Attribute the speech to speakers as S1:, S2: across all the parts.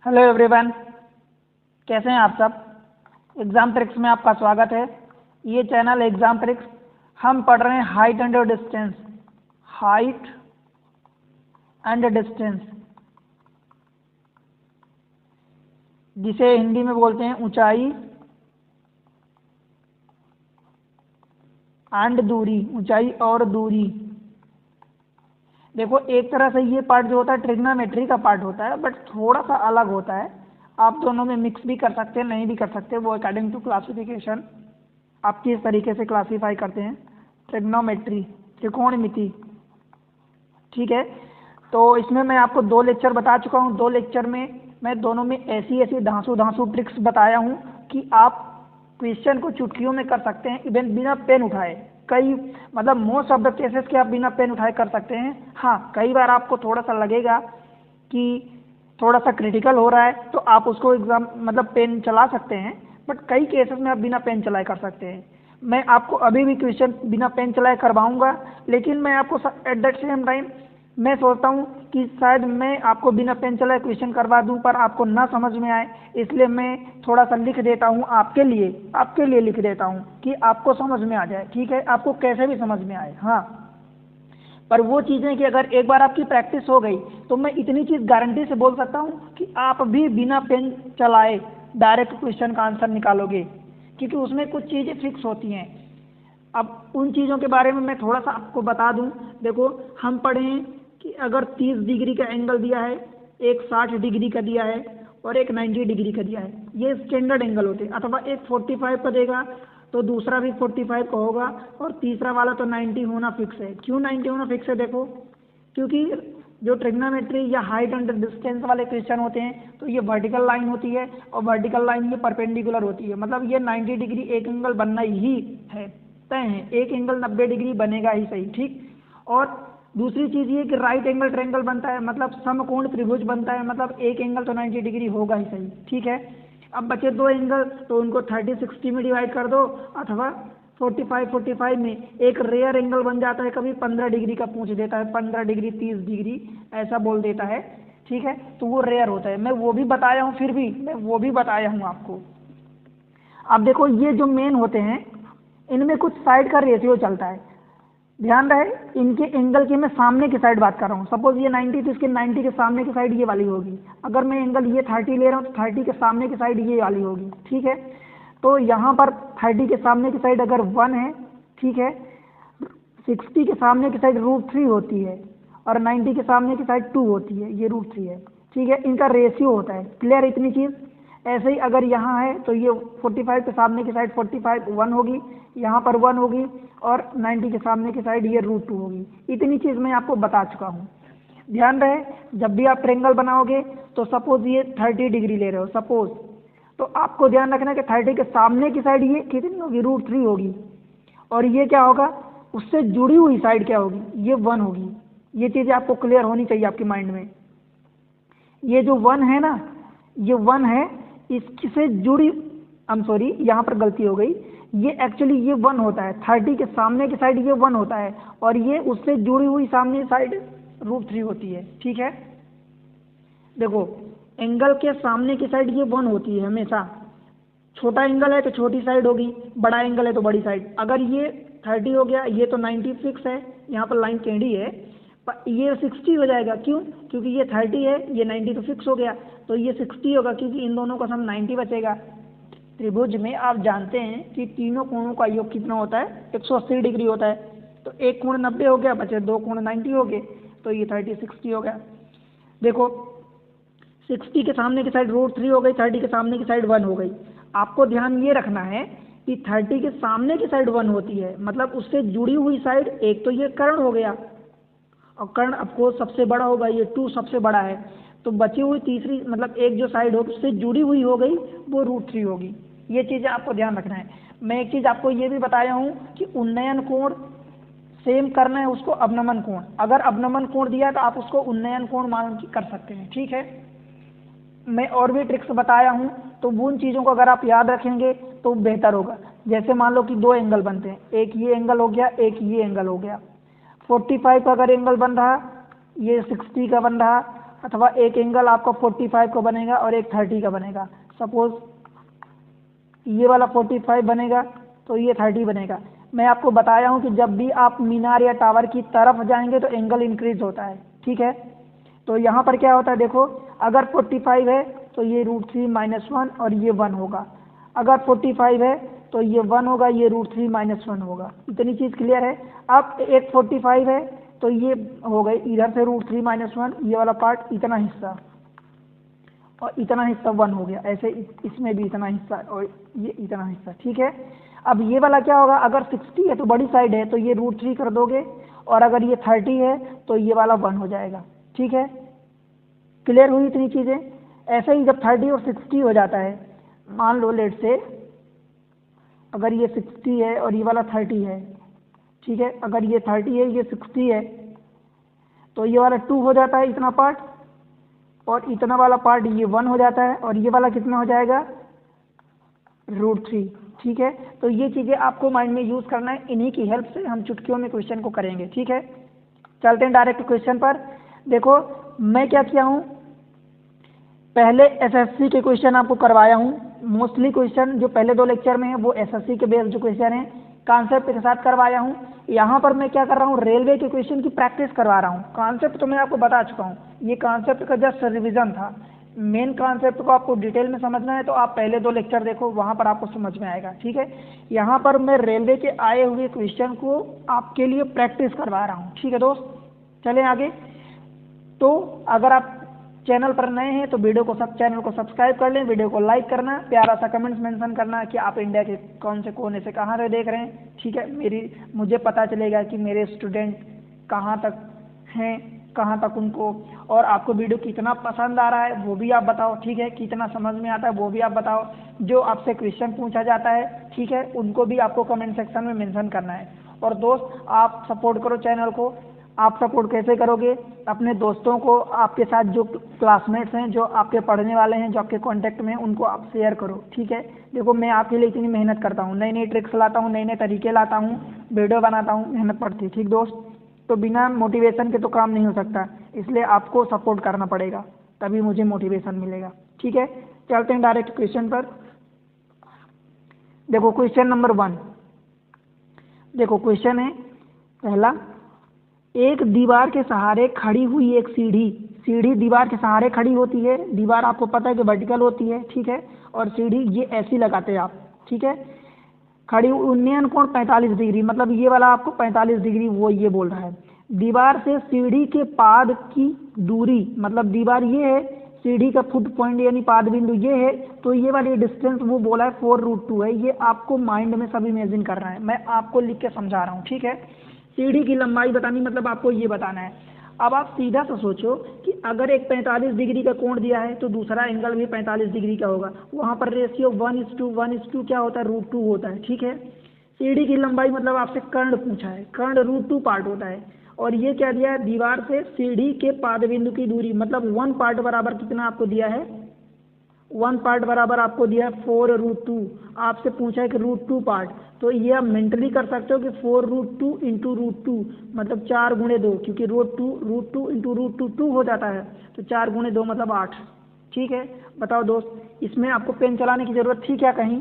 S1: Hello everyone, कैसे हैं आप सब। एग्ज़ाम ट्रिक्स में आपका स्वागत है। ये चैनल एग्ज़ाम ट्रिक्स, हम पढ़ रहे हैं height and distance. Height and distance, जिसे हिंदी में बोलते हैं ऊंचाई एंड दूरी, ऊंचाई और दूरी। देखो, एक तरह से ये पार्ट जो होता है ट्रिग्नोमेट्री का पार्ट होता है, बट थोड़ा सा अलग होता है। आप दोनों में मिक्स भी कर सकते हैं, नहीं भी कर सकते, वो अकॉर्डिंग टू क्लासिफिकेशन आप किस तरीके से क्लासीफाई करते हैं। ट्रिग्नोमेट्री, त्रिकोणमिति, ठीक है। तो इसमें मैं आपको 2 लेक्चर बता चुका हूँ। 2 लेक्चर में मैं दोनों में ऐसी ऐसी धांसू ट्रिक्स बताया हूँ कि आप क्वेश्चन को चुटकियों में कर सकते हैं, इवन बिना पेन उठाए। कई मतलब मोस्ट ऑफ द केसेस के आप बिना पेन उठाए कर सकते हैं। हाँ, कई बार आपको थोड़ा सा लगेगा कि थोड़ा सा क्रिटिकल हो रहा है, तो आप उसको एग्जाम मतलब पेन चला सकते हैं, बट कई केसेस में आप बिना पेन चलाए कर सकते हैं। मैं आपको अभी भी क्वेश्चन बिना पेन चलाए करवाऊंगा, लेकिन मैं आपको एट दैट सेम टाइम मैं सोचता हूँ कि शायद मैं आपको बिना पेन चलाए क्वेश्चन करवा दूं, पर आपको ना समझ में आए, इसलिए मैं थोड़ा सा लिख देता हूँ आपके लिए लिख देता हूँ कि आपको समझ में आ जाए, ठीक है। आपको कैसे भी समझ में आए, हाँ। पर वो चीज़ें कि अगर एक बार आपकी प्रैक्टिस हो गई तो मैं इतनी चीज़ गारंटी से बोल सकता हूँ कि आप भी बिना पेन चलाए डायरेक्ट क्वेश्चन का आंसर निकालोगे, क्योंकि उसमें कुछ चीज़ें फिक्स होती हैं। अब उन चीज़ों के बारे में मैं थोड़ा सा आपको बता दूं। देखो, हम पढ़ें कि अगर 30 डिग्री का एंगल दिया है, एक 60 डिग्री का दिया है और एक 90 डिग्री का दिया है, ये स्टैंडर्ड एंगल होते हैं। अथवा एक 45 का देगा तो दूसरा भी 45 का होगा, और तीसरा वाला तो 90 होना फिक्स है। क्यों 90 होना फिक्स है? देखो, क्योंकि जो ट्रिग्नोमेट्री या हाइट एंड डिस्टेंस वाले क्वेश्चन होते हैं तो ये वर्टिकल लाइन होती है, और वर्टिकल लाइन ये परपेंडिकुलर होती है। मतलब ये 90 डिग्री एक एंगल बनना ही है, तय है। एक एंगल 90 डिग्री बनेगा ही सही, ठीक। और दूसरी चीज़ ये कि राइट एंगल ट्रायंगल बनता है, मतलब समकोण त्रिभुज बनता है, मतलब एक एंगल तो 90 डिग्री होगा ही सही, ठीक है। अब बचे 2 एंगल, तो उनको 30-60 में डिवाइड कर दो, अथवा 45-45 में। एक रेयर एंगल बन जाता है, कभी 15 डिग्री का पूछ देता है, 15 डिग्री 30 डिग्री ऐसा बोल देता है, ठीक है। तो वो रेयर होता है, मैं वो भी बताया हूँ, फिर भी मैं वो भी बताया हूँ आपको। अब देखो, ये जो मेन होते हैं इनमें कुछ साइड का रेशियो चलता है, ध्यान रहे। इनके एंगल की मैं सामने की साइड बात कर रहा हूँ। सपोज ये 90, तो इसके 90 के सामने की साइड ये वाली होगी। अगर मैं एंगल ये 30 ले रहा हूँ तो 30 के सामने की साइड ये वाली होगी, ठीक है। तो यहाँ पर 30 के सामने की साइड अगर 1 है, ठीक है, 60 के सामने की साइड √3 होती है, और 90 के सामने की साइड 2 होती है, ये √3 है, ठीक है। इनका रेशियो होता है, क्लियर इतनी चीज़। ऐसे ही अगर यहाँ है तो ये 45 के सामने की साइड 45 1 होगी, यहाँ पर 1 होगी, और 90 के सामने की साइड ये √2 होगी। इतनी चीज़ मैं आपको बता चुका हूँ। ध्यान रहे, जब भी आप ट्रायंगल बनाओगे तो सपोज ये 30 डिग्री ले रहे हो, सपोज, तो आपको ध्यान रखना है कि 30 के सामने की साइड ये कितनी होगी? √3 होगी। और ये क्या होगा? उससे जुड़ी हुई साइड क्या होगी? ये 1 होगी। ये चीज़ें आपको क्लियर होनी चाहिए आपके माइंड में। ये जो 1 है ना, ये 1 है, इससे जुड़ी, आई एम सॉरी, यहाँ पर गलती हो गई। ये एक्चुअली ये 1 होता है, 30 के सामने की साइड ये 1 होता है, और ये उससे जुड़ी हुई सामने साइड √3 होती है, ठीक है। देखो, एंगल के सामने की साइड ये 1 होती है हमेशा। छोटा एंगल है तो छोटी साइड होगी, बड़ा एंगल है तो बड़ी साइड। अगर ये 30 हो गया, ये तो 90 फिक्स है, यहाँ पर लाइन टेढ़ी है, पर ये 60 हो जाएगा। क्यों? क्योंकि ये 30 है, ये 90 तो फिक्स हो गया, तो ये 60 होगा, क्योंकि इन दोनों का सम 90 बचेगा। त्रिभुज में आप जानते हैं कि तीनों कोणों का योग कितना होता है? 180 डिग्री होता है। तो एक कोण 90 हो गया, बचे 2 कोण 90 हो गए, तो ये 30 60 हो गया। देखो, 60 के सामने की साइड √3 हो गई, 30 के सामने की साइड 1 हो गई। आपको ध्यान ये रखना है कि 30 के सामने की साइड 1 होती है, मतलब उससे जुड़ी हुई साइड, एक तो ये कर्ण हो गया, और कर्ण आपको सबसे बड़ा होगा, ये 2 सबसे बड़ा है, तो बची हुई तीसरी मतलब एक जो साइड होगी उससे जुड़ी हुई हो गई, वो √3 होगी। ये चीज़ें आपको ध्यान रखना है। मैं एक चीज़ आपको ये भी बताया हूँ कि उन्नयन कोण सेम करना है उसको अवनमन कोण। अगर अवनमन कोण दिया तो आप उसको उन्नयन कोण मान के कर सकते हैं, ठीक है। मैं और भी ट्रिक्स बताया हूँ, तो उन चीज़ों को अगर आप याद रखेंगे तो बेहतर होगा। जैसे मान लो कि 2 एंगल बनते हैं, एक ये एंगल हो गया, एक ये एंगल हो गया। 45 का अगर एंगल बन रहा, ये 60 का बन रहा, अथवा एक एंगल आपका 45 का बनेगा और एक 30 का बनेगा। सपोज ये वाला 45 बनेगा तो ये 30 बनेगा। मैं आपको बताया हूँ कि जब भी आप मीनार या टावर की तरफ जाएंगे तो एंगल इंक्रीज होता है, ठीक है। तो यहाँ पर क्या होता है देखो, अगर 45 है तो ये √3 - 1 और ये 1 होगा। अगर 45 है तो ये 1 होगा, ये √3 - 1 होगा। इतनी चीज़ क्लियर है। अब एक 45 है तो ये हो गई इधर से √3 - 1, ये वाला पार्ट इतना हिस्सा और इतना हिस्सा 1 हो गया। ऐसे इसमें भी इतना हिस्सा और ये इतना हिस्सा, ठीक है। अब ये वाला क्या होगा, अगर 60 है तो बड़ी साइड है तो ये √3 कर दोगे, और अगर ये 30 है तो ये वाला 1 हो जाएगा, ठीक है। क्लियर हुई इतनी चीज़ें। ऐसे ही जब 30 और 60 हो जाता है, मान लो लेट से अगर ये 60 है और ये वाला 30 है, ठीक है। अगर ये 30 है, ये 60 है, तो ये वाला 2 हो जाता है इतना पार्ट, और इतना वाला पार्ट ये 1 हो जाता है, और ये वाला कितना हो जाएगा √3, ठीक है। तो ये चीज़ें आपको माइंड में यूज़ करना है। इन्हीं की हेल्प से हम चुटकियों में क्वेश्चन को करेंगे, ठीक है। चलते हैं डायरेक्ट क्वेश्चन पर। देखो मैं क्या किया हूँ, पहले एसएससी के क्वेश्चन आपको करवाया हूँ। मोस्टली क्वेश्चन जो पहले 2 लेक्चर में है वो एसएससी के बेस्ड जो क्वेश्चन है कॉन्सेप्ट के साथ करवाया हूँ। यहाँ पर मैं क्या कर रहा हूँ, रेलवे के क्वेश्चन की प्रैक्टिस करवा रहा हूँ। कॉन्सेप्ट तो मैं आपको बता चुका हूँ, ये कॉन्सेप्ट का जस्ट रिवीजन था। मेन कॉन्सेप्ट को आपको डिटेल में समझना है तो आप पहले 2 लेक्चर देखो, वहाँ पर आपको समझ में आएगा, ठीक है। यहाँ पर मैं रेलवे के आए हुए क्वेश्चन को आपके लिए प्रैक्टिस करवा रहा हूँ, ठीक है दोस्त। चलें आगे। तो अगर आप चैनल पर नए हैं तो चैनल को सब्सक्राइब कर लें, वीडियो को लाइक करना, प्यारा सा कमेंट्स मेंशन करना कि आप इंडिया के कौन से कोने से कहाँ से देख रहे हैं, ठीक है। मुझे पता चलेगा कि मेरे स्टूडेंट कहाँ तक हैं, कहाँ तक उनको, और आपको वीडियो कितना पसंद आ रहा है वो भी आप बताओ, ठीक है। कितना समझ में आता है वो भी आप बताओ। जो आपसे क्वेश्चन पूछा जाता है, ठीक है, उनको भी आपको कमेंट सेक्शन में मेंशन करना है। और दोस्त आप सपोर्ट करो चैनल को। आप सपोर्ट कैसे करोगे, अपने दोस्तों को, आपके साथ जो क्लासमेट्स हैं, जो आपके पढ़ने वाले हैं, जो आपके कांटेक्ट में हैं, उनको आप शेयर करो, ठीक है। देखो मैं आपके लिए इतनी मेहनत करता हूँ, नई नई ट्रिक्स लाता हूँ, नए नए तरीके लाता हूँ, वीडियो बनाता हूँ, मेहनत पड़ती है, ठीक दोस्त। तो बिना मोटिवेशन के तो काम नहीं हो सकता, इसलिए आपको सपोर्ट करना पड़ेगा, तभी मुझे मोटिवेशन मिलेगा, ठीक है। चलते हैं डायरेक्ट क्वेश्चन पर। देखो क्वेश्चन नंबर 1, देखो क्वेश्चन है पहला, एक दीवार के सहारे खड़ी हुई एक सीढ़ी दीवार के सहारे खड़ी होती है। दीवार आपको पता है कि वर्टिकल होती है, ठीक है, और सीढ़ी ये ऐसी लगाते हैं आप, ठीक है। खड़ी उन्नयन कोण 45 डिग्री, मतलब ये वाला आपको 45 डिग्री वो ये बोल रहा है। दीवार से सीढ़ी के पाद की दूरी, मतलब दीवार ये है, सीढ़ी का फुट पॉइंट यानी पाद बिंदु ये है, तो ये वाली डिस्टेंस वो बोला है 4√2 है। ये आपको माइंड में सब इमेजिन करना है, मैं आपको लिख के समझा रहा हूँ, ठीक है। सीढ़ी की लंबाई बतानी, मतलब आपको ये बताना है। अब आप सीधा सा सोचो कि अगर एक 45 डिग्री का कोण दिया है तो दूसरा एंगल भी 45 डिग्री का होगा। वहाँ पर रेशियो 1:1 क्या होता है, √2 होता है, ठीक है। सीढ़ी की लंबाई मतलब आपसे कर्ण पूछा है, कर्ण √2 पार्ट होता है। और ये क्या दिया है, दीवार से सीढ़ी के पाद बिंदु की दूरी, मतलब 1 पार्ट बराबर कितना आपको दिया है, 1 पार्ट बराबर आपको दिया है 4√2। आपसे पूछा है कि √2 पार्ट, तो ये आप मेंटली कर सकते हो कि 4√2 × √2 मतलब 4×2, क्योंकि √2 × √2 2 हो जाता है, तो 4×2 मतलब 8, ठीक है। बताओ दोस्त, इसमें आपको पेन चलाने की ज़रूरत थी क्या, कहीं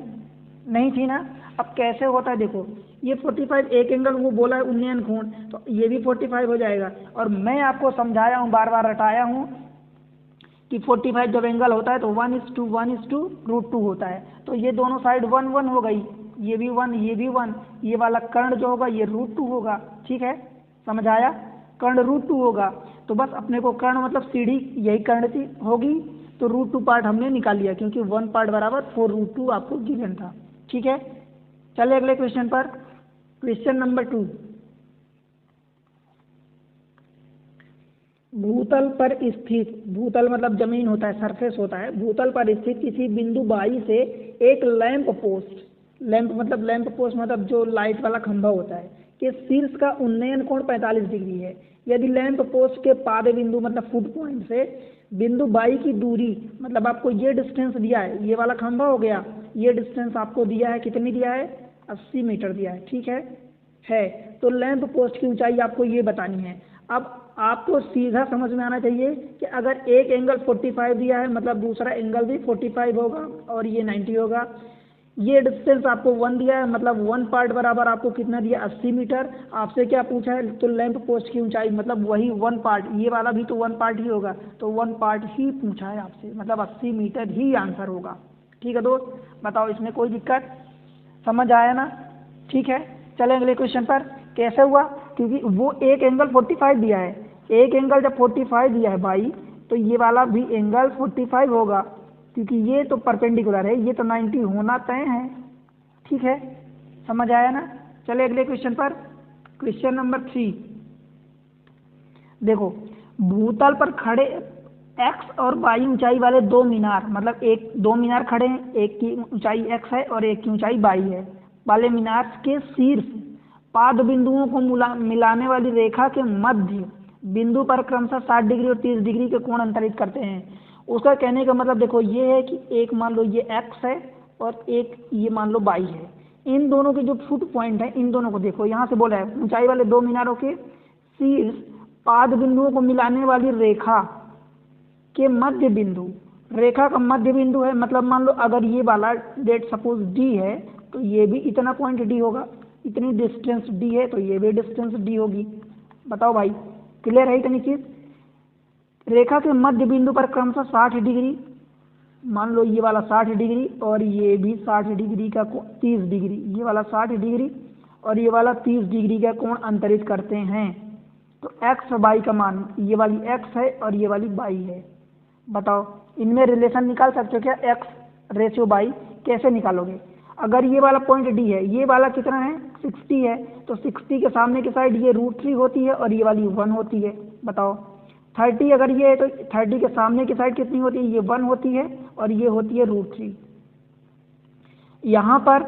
S1: नहीं थी ना। अब कैसे होता है देखो, ये 45 एक एंगल वो बोला है उन्नयन कोण, तो ये भी 45 हो जाएगा। और मैं आपको समझाया हूँ, बार बार रटाया हूँ कि 45 जब एंगल होता है तो 1:1 √2 होता है। तो ये दोनों साइड 1 हो गई, ये भी 1, ये भी 1, ये वाला कर्ण जो होगा ये √2 होगा, ठीक है। समझ आया, कर्ण √2 होगा। तो बस अपने को कर्ण मतलब सीढ़ी यही कर्ण थी होगी, तो √2 पार्ट हमने निकाल लिया, क्योंकि 1 पार्ट बराबर 4√2 आपको गिवन था, ठीक है। चलिए अगले क्वेश्चन पर। क्वेश्चन नंबर 2, भूतल पर स्थित, भूतल मतलब जमीन होता है, सरफेस होता है, भूतल पर स्थित किसी बिंदु बाई से एक लैंप पोस्ट मतलब जो लाइट वाला खंभा होता है, के शीर्ष का उन्नयन कोण 45 डिग्री है। यदि लैंप पोस्ट के पाद बिंदु मतलब फुट पॉइंट से बिंदु बाई की दूरी, मतलब आपको ये डिस्टेंस दिया है, ये वाला खंभा हो गया, ये डिस्टेंस आपको दिया है, कितनी दिया है, 80 मीटर दिया है, ठीक है। तो लैंप पोस्ट की ऊंचाई आपको ये बतानी है। अब आपको सीधा समझ में आना चाहिए कि अगर एक एंगल 45 दिया है मतलब दूसरा एंगल भी 45 होगा और ये 90 होगा। ये डिस्टेंस आपको 1 दिया है मतलब 1 पार्ट बराबर आपको कितना दिया 80 मीटर। आपसे क्या पूछा है तो लैंप पोस्ट की ऊंचाई मतलब वही 1 पार्ट, ये वाला भी तो 1 पार्ट ही होगा, तो 1 पार्ट ही पूछा है आपसे, मतलब 80 मीटर ही आंसर होगा। ठीक है दोस्त, बताओ इसमें कोई दिक्कत, समझ आया ना? ठीक है, चलें अगले क्वेश्चन पर। कैसे हुआ? क्योंकि वो एक एंगल 45 दिया है, एक एंगल जब 45 दिया है भाई तो ये वाला भी एंगल 45 होगा, क्योंकि ये तो परपेंडिकुलर है, ये तो 90 होना तय है। ठीक है, समझ आया ना? चले अगले क्वेश्चन पर, क्वेश्चन नंबर 3। देखो, भूतल पर खड़े एक्स और वाई ऊंचाई वाले दो मीनार, मतलब दो मीनार खड़े हैं, एक की ऊंचाई एक्स है और एक की ऊंचाई वाई है, वाले मीनार के शीर्ष पाद बिंदुओं को मिलाने वाली रेखा के मध्य बिंदु पर क्रमशः 60 डिग्री और 30 डिग्री के कोण अंतरित करते हैं। उसका कहने का मतलब देखो ये है कि एक मान लो ये एक्स है और एक ये मान लो वाई है, इन दोनों के जो फुट पॉइंट है इन दोनों को देखो, यहाँ से बोला है ऊंचाई वाले दो मीनारों के शीर्ष पाद बिंदुओं को मिलाने वाली रेखा के मध्य बिंदु, रेखा का मध्य बिंदु है, मतलब मान लो अगर ये वाला डेट सपोज डी है तो ये भी इतना पॉइंट डी होगा, इतनी डिस्टेंस डी है तो ये भी डिस्टेंस डी होगी। बताओ भाई, क्लियर है इतनी चीज? रेखा के मध्य बिंदु पर क्रमशः 60 डिग्री, मान लो ये वाला 60 डिग्री और ये भी 60 डिग्री का 30 डिग्री, ये वाला 60 डिग्री और ये वाला 30 डिग्री का कोण अंतरित करते हैं। तो एक्स वाई का मान, ये वाली एक्स है और ये वाली वाई है। बताओ इनमें रिलेशन निकाल सकते हो क्या? एक्स रेशियो वाई कैसे निकालोगे? अगर ये वाला पॉइंट डी है, ये वाला कितना है 60 है, तो 60 के सामने की साइड ये √3 होती है और ये वाली 1 होती है। बताओ 30 अगर ये है तो 30 के सामने की साइड कितनी होती है? ये 1 होती है और ये होती है √3। यहाँ पर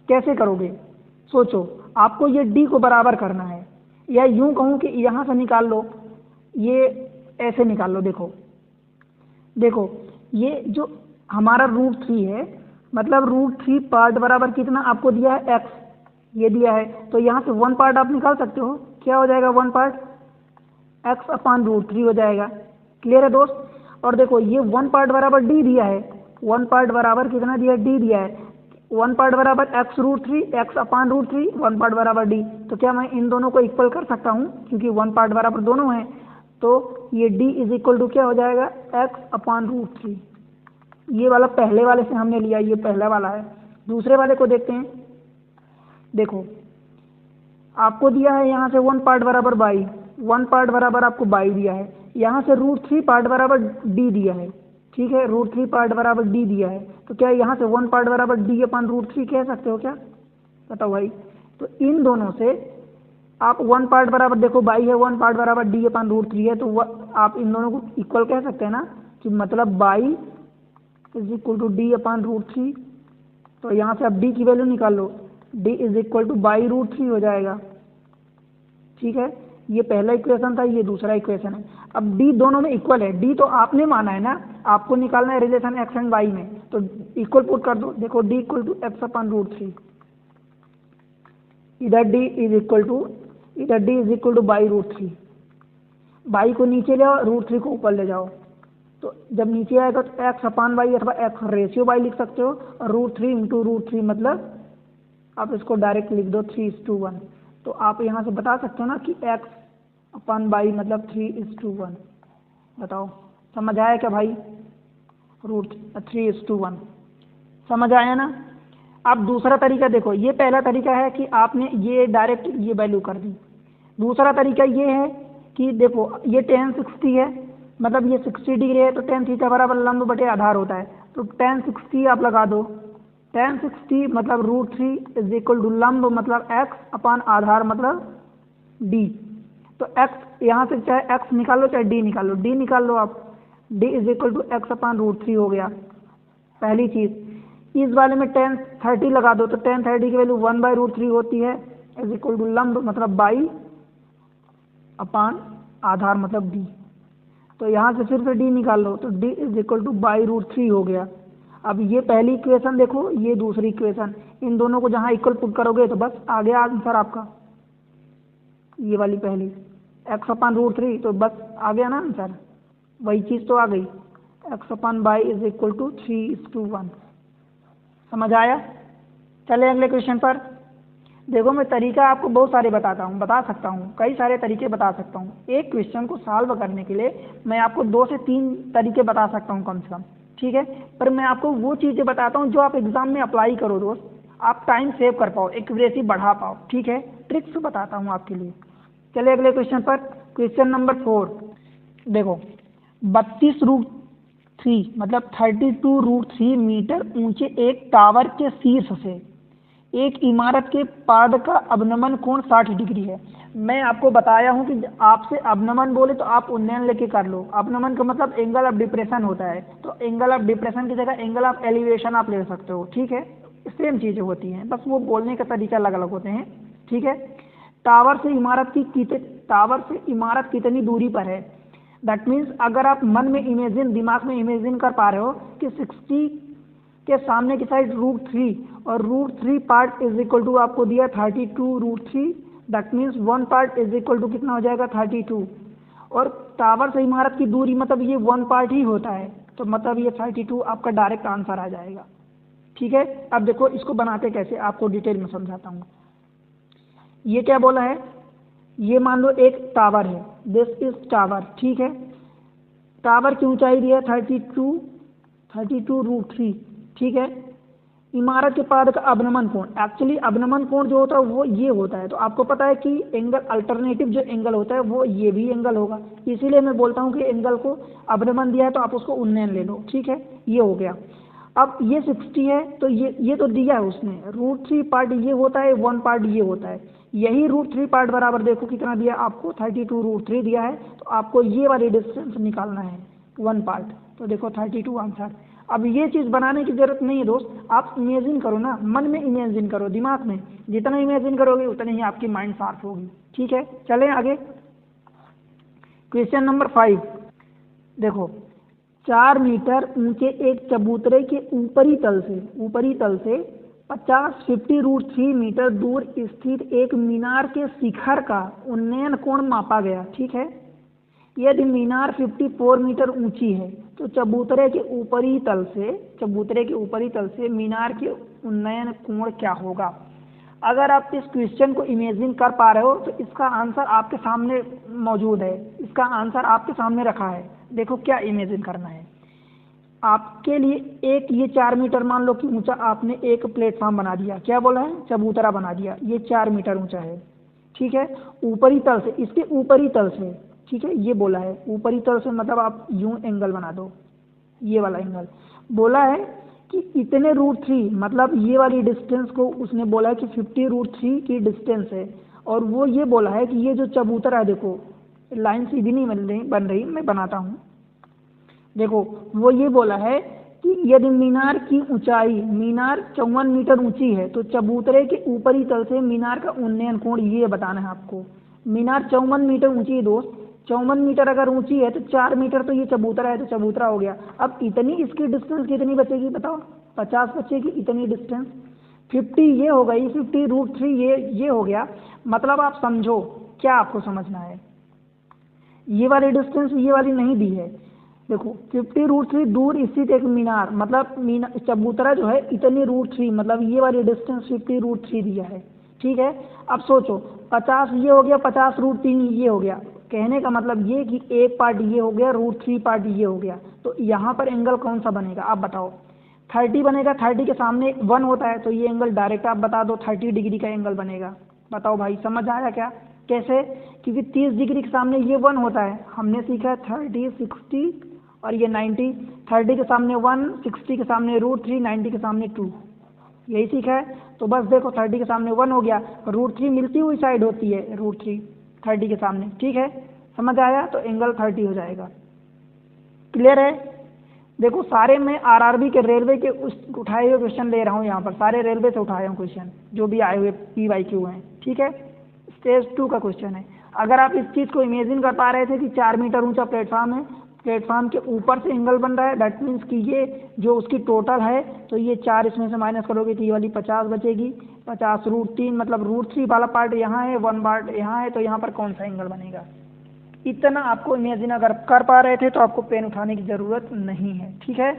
S1: कैसे करोगे सोचो, आपको ये डी को बराबर करना है, या यूं कहूँ कि यहाँ से निकाल लो, ये ऐसे निकाल लो। देखो देखो ये जो हमारा √3 है, मतलब √3 पार्ट बराबर कितना आपको दिया है एक्स, ये दिया है, तो यहाँ से 1 पार्ट आप निकाल सकते हो। क्या हो जाएगा 1 पार्ट? एक्स अपान √3 हो जाएगा। क्लियर है दोस्त? और देखो ये 1 पार्ट बराबर डी दिया है, 1 पार्ट बराबर कितना दिया है? डी दिया है। 1 पार्ट बराबर एक्स √3, एक्स अपान √3, 1 पार्ट बराबर डी। तो क्या मैं इन दोनों को इक्वल कर सकता हूँ? क्योंकि 1 पार्ट बराबर दोनों हैं, तो ये d इज इक्वल टू क्या हो जाएगा? X upon √3। ये वाला पहले वाले से हमने लिया, ये पहला वाला है। दूसरे वाले को देखते हैं। देखो आपको दिया है यहाँ से 1 पार्ट बराबर बाई, 1 पार्ट बराबर आपको बाई दिया है, यहाँ से √3 पार्ट बराबर डी दिया है। ठीक है, √3 पार्ट बराबर डी दिया है, तो क्या यहाँ से 1 पार्ट बराबर डी अपान √3 कह सकते हो क्या? बताओ भाई। तो इन दोनों से आप 1 पार्ट बराबर देखो बाई है, 1 पार्ट बराबर डी अपान √3 है, तो आप इन दोनों को इक्वल कह सकते हैं ना, कि मतलब y is equal to d upon √3। तो यहाँ से आप डी की वैल्यू निकाल लो, d is equal to y √3 हो जाएगा। ठीक है, ये पहला इक्वेशन था, ये दूसरा इक्वेशन है। अब डी दोनों में इक्वल है, डी तो आपने माना है ना, आपको निकालना है रिलेशन एक्स एंड वाई में, तो इक्वल पुट कर दो। देखो D equal to x upon √3, इधर D is equal to y √3, by को नीचे ले आओ, √3 को ऊपर ले जाओ, तो जब नीचे आएगा तो एक्स अपान वाई अथवा एक्स रेशियो वाई लिख सकते हो, और √3 इंटू √3 मतलब आप इसको डायरेक्ट लिख दो 3:1। तो आप यहाँ से बता सकते हो ना कि एक्स अपान वाई मतलब 3:1। बताओ समझ आया क्या भाई? √3:1 समझ आया ना? अब दूसरा तरीका देखो, ये पहला तरीका है कि आपने ये डायरेक्ट ये वैल्यू कर दी। दूसरा तरीका ये है कि देखो ये tan 60 है, मतलब ये 60 डिग्री है, तो tan थीटा बराबर लंब बटे आधार होता है, तो tan 60 आप लगा दो। tan 60 मतलब √3 इज इक्वल टू लंब मतलब x अपान आधार मतलब d। तो x यहाँ से चाहे x निकाल लो चाहे d निकाल लो, d निकाल लो आप, d is equal to x upon √3 हो गया पहली चीज़। इस वाले में tan 30 लगा दो, तो tan 30 की वैल्यू 1/√3 होती है, इज इक्वल टू लंब मतलब बाई अपान आधार मतलब d। तो यहाँ से फिर से d निकाल लो, तो d is equal to y √3 हो गया। अब ये पहली इक्वेशन देखो, ये दूसरी इक्वेशन, इन दोनों को जहाँ इक्वल पुट करोगे तो बस आ गया आंसर आपका, ये वाली पहली। x/√3, तो बस आ गया ना आंसर, वही चीज़ तो आ गई, x/y इज इक्वल टू 3:1। समझ आया? चले अगले क्वेश्चन पर। देखो मैं तरीका आपको बहुत सारे बता सकता हूँ, कई सारे तरीके बता सकता हूँ। एक क्वेश्चन को सॉल्व करने के लिए मैं आपको 2 से 3 तरीके बता सकता हूँ कम से कम, ठीक है। पर मैं आपको वो चीज़ें बताता हूँ जो आप एग्जाम में अप्लाई करो दोस्त, आप टाइम सेव कर पाओ, एक्यूरेसी बढ़ा पाओ, ठीक है। ट्रिक्स बताता हूँ आपके लिए। चलिए अगले क्वेश्चन पर। क्वेश्चन नंबर 4 देखो, 32√3 मतलब 32√3 मीटर ऊंचे एक टावर के शीर्ष से एक इमारत के पाद का अवनमन कोण 60 डिग्री है। मैं आपको बताया हूं कि आपसे अवनमन बोले तो आप उन्नयन लेके कर लो। अवनमन का मतलब एंगल ऑफ डिप्रेशन होता है, तो एंगल ऑफ डिप्रेशन की जगह एंगल ऑफ एलिवेशन आप ले सकते हो, ठीक है। सेम चीज़ें होती हैं, बस वो बोलने का तरीका अलग अलग होते हैं, ठीक है। टावर से इमारत कितनी दूरी पर है? दैट मीन्स अगर आप मन में दिमाग में इमेजिन कर पा रहे हो कि 60 के सामने की साइड √3 और √3 पार्ट इज इक्वल टू आपको दिया 32√3, that means 1 part is equal to कितना हो जाएगा 32, और टावर से इमारत की दूरी मतलब ये 1 पार्ट ही होता है, तो मतलब ये 32 आपका डायरेक्ट आंसर आ जाएगा, ठीक है। अब देखो इसको बनाते कैसे आपको डिटेल में समझाता हूँ। ये क्या बोला है, ये मान लो एक टावर है, दिस इज टावर, ठीक है। टावर की ऊंचाई दी है 32√3, ठीक है। इमारत के पाद का अवनमन कोण, एक्चुअली अवनमन कोण जो होता है वो ये होता है, तो आपको पता है कि एंगल अल्टरनेटिव जो एंगल होता है वो ये भी एंगल होगा, इसीलिए मैं बोलता हूँ कि एंगल को अवनमन दिया है तो आप उसको उन्नयन ले लो, ठीक है। ये हो गया। अब ये 60 है तो ये तो दिया है उसने, √3 पार्ट ये होता है, 1 पार्ट ये होता है, यही √3 पार्ट बराबर देखो कितना दिया आपको 32√3 दिया है, तो आपको ये वाली डिस्टेंस निकालना है 1 पार्ट, तो देखो 32 आंसर। अब ये चीज़ बनाने की जरूरत नहीं है दोस्त, आप इमेजिन करो ना, मन में इमेजिन करो, दिमाग में जितना इमेजिन करोगे उतनी ही आपकी माइंड शार्प होगी, ठीक है। चलें आगे। क्वेश्चन नंबर 5 देखो, 4 मीटर ऊंचे एक चबूतरे के ऊपरी तल से 50 मीटर दूर स्थित एक मीनार के शिखर का उन्नयन कोण मापा गया, ठीक है। यदि मीनार 54 मीटर ऊंची है तो चबूतरे के ऊपरी तल से मीनार के उन्नयन कोण क्या होगा? अगर आप इस क्वेश्चन को इमेजिन कर पा रहे हो तो इसका आंसर आपके सामने मौजूद है, इसका आंसर आपके सामने रखा है। देखो क्या इमेजिन करना है आपके लिए। एक ये 4 मीटर मान लो कि ऊंचा आपने एक प्लेटफॉर्म बना दिया, क्या बोला है, चबूतरा बना दिया, ये 4 मीटर ऊंचा है, ठीक है। ऊपरी तल से, इसके ऊपरी तल से, ठीक है, ये बोला है ऊपरी तल से मतलब आप यूं एंगल बना दो, ये वाला एंगल बोला है कि इतने √3 मतलब ये वाली डिस्टेंस को उसने बोला है कि 50√3 की डिस्टेंस है, और वो ये बोला है कि ये जो चबूतरा है, देखो लाइन सीधी नहीं बन रही, मैं बनाता हूँ। देखो वो ये बोला है कि यदि मीनार की ऊंचाई, मीनार 54 मीटर ऊंची है तो चबूतरे के ऊपरी तल से मीनार का उन्नयन कोण ये बताना है आपको। मीनार 54 मीटर ऊंची है दोस्त, 54 मीटर अगर ऊंची है तो 4 मीटर तो ये चबूतरा है, तो चबूतरा हो गया। अब इतनी इसकी डिस्टेंस कितनी बचेगी बताओ, 50 बचेगी इतनी डिस्टेंस। 50 ये हो गई, 50√3 ये हो गया। मतलब आप समझो क्या आपको समझना है, ये वाली डिस्टेंस ये वाली नहीं दी है। देखो 50√3 दूर स्थित एक मीनार, मतलब चबूतरा जो है इतनी √3 मतलब ये वाली डिस्टेंस 50√3 दिया है, ठीक है। अब सोचो 50 ये हो गया, 50√3 ये हो गया, कहने का मतलब ये कि एक पार्ट ये हो गया, √3 पार्ट ये हो गया, तो यहाँ पर एंगल कौन सा बनेगा आप बताओ? 30 बनेगा, 30 के सामने 1 होता है तो ये एंगल डायरेक्ट आप बता दो 30 डिग्री का एंगल बनेगा। बताओ भाई समझ आया क्या? कैसे? क्योंकि 30 डिग्री के सामने ये 1 होता है, हमने सीखा है 30, 60 और ये 90, 30 के सामने 1, 60 के सामने √3, 90 के सामने 2, यही सीखा है। तो बस देखो 30 के सामने 1 हो गया, √3 मिलती हुई साइड होती है, √3 30 के सामने, ठीक है। समझ आया? तो एंगल 30 हो जाएगा। क्लियर है? देखो सारे मैं आरआरबी के रेलवे के उठाए हुए क्वेश्चन ले रहा हूँ, यहाँ पर सारे रेलवे से उठाए हूँ क्वेश्चन जो भी आए हुए PYQ हैं, ठीक है। स्टेज 2 का क्वेश्चन है। अगर आप इस चीज़ को इमेजिन कर पा रहे थे कि 4 मीटर ऊंचा प्लेटफॉर्म है, प्लेटफॉर्म के ऊपर से एंगल बन रहा है, दैट मीन्स कि ये जो उसकी टोटल है, तो ये 4 इसमें से माइनस करोगे तो ये वाली 50 बचेगी। 50 √3 मतलब √3 वाला पार्ट यहाँ है, 1 पार्ट यहाँ है, तो यहाँ पर कौन सा एंगल बनेगा? इतना आपको इमेजिन अगर कर पा रहे थे तो आपको पेन उठाने की ज़रूरत नहीं है। ठीक है,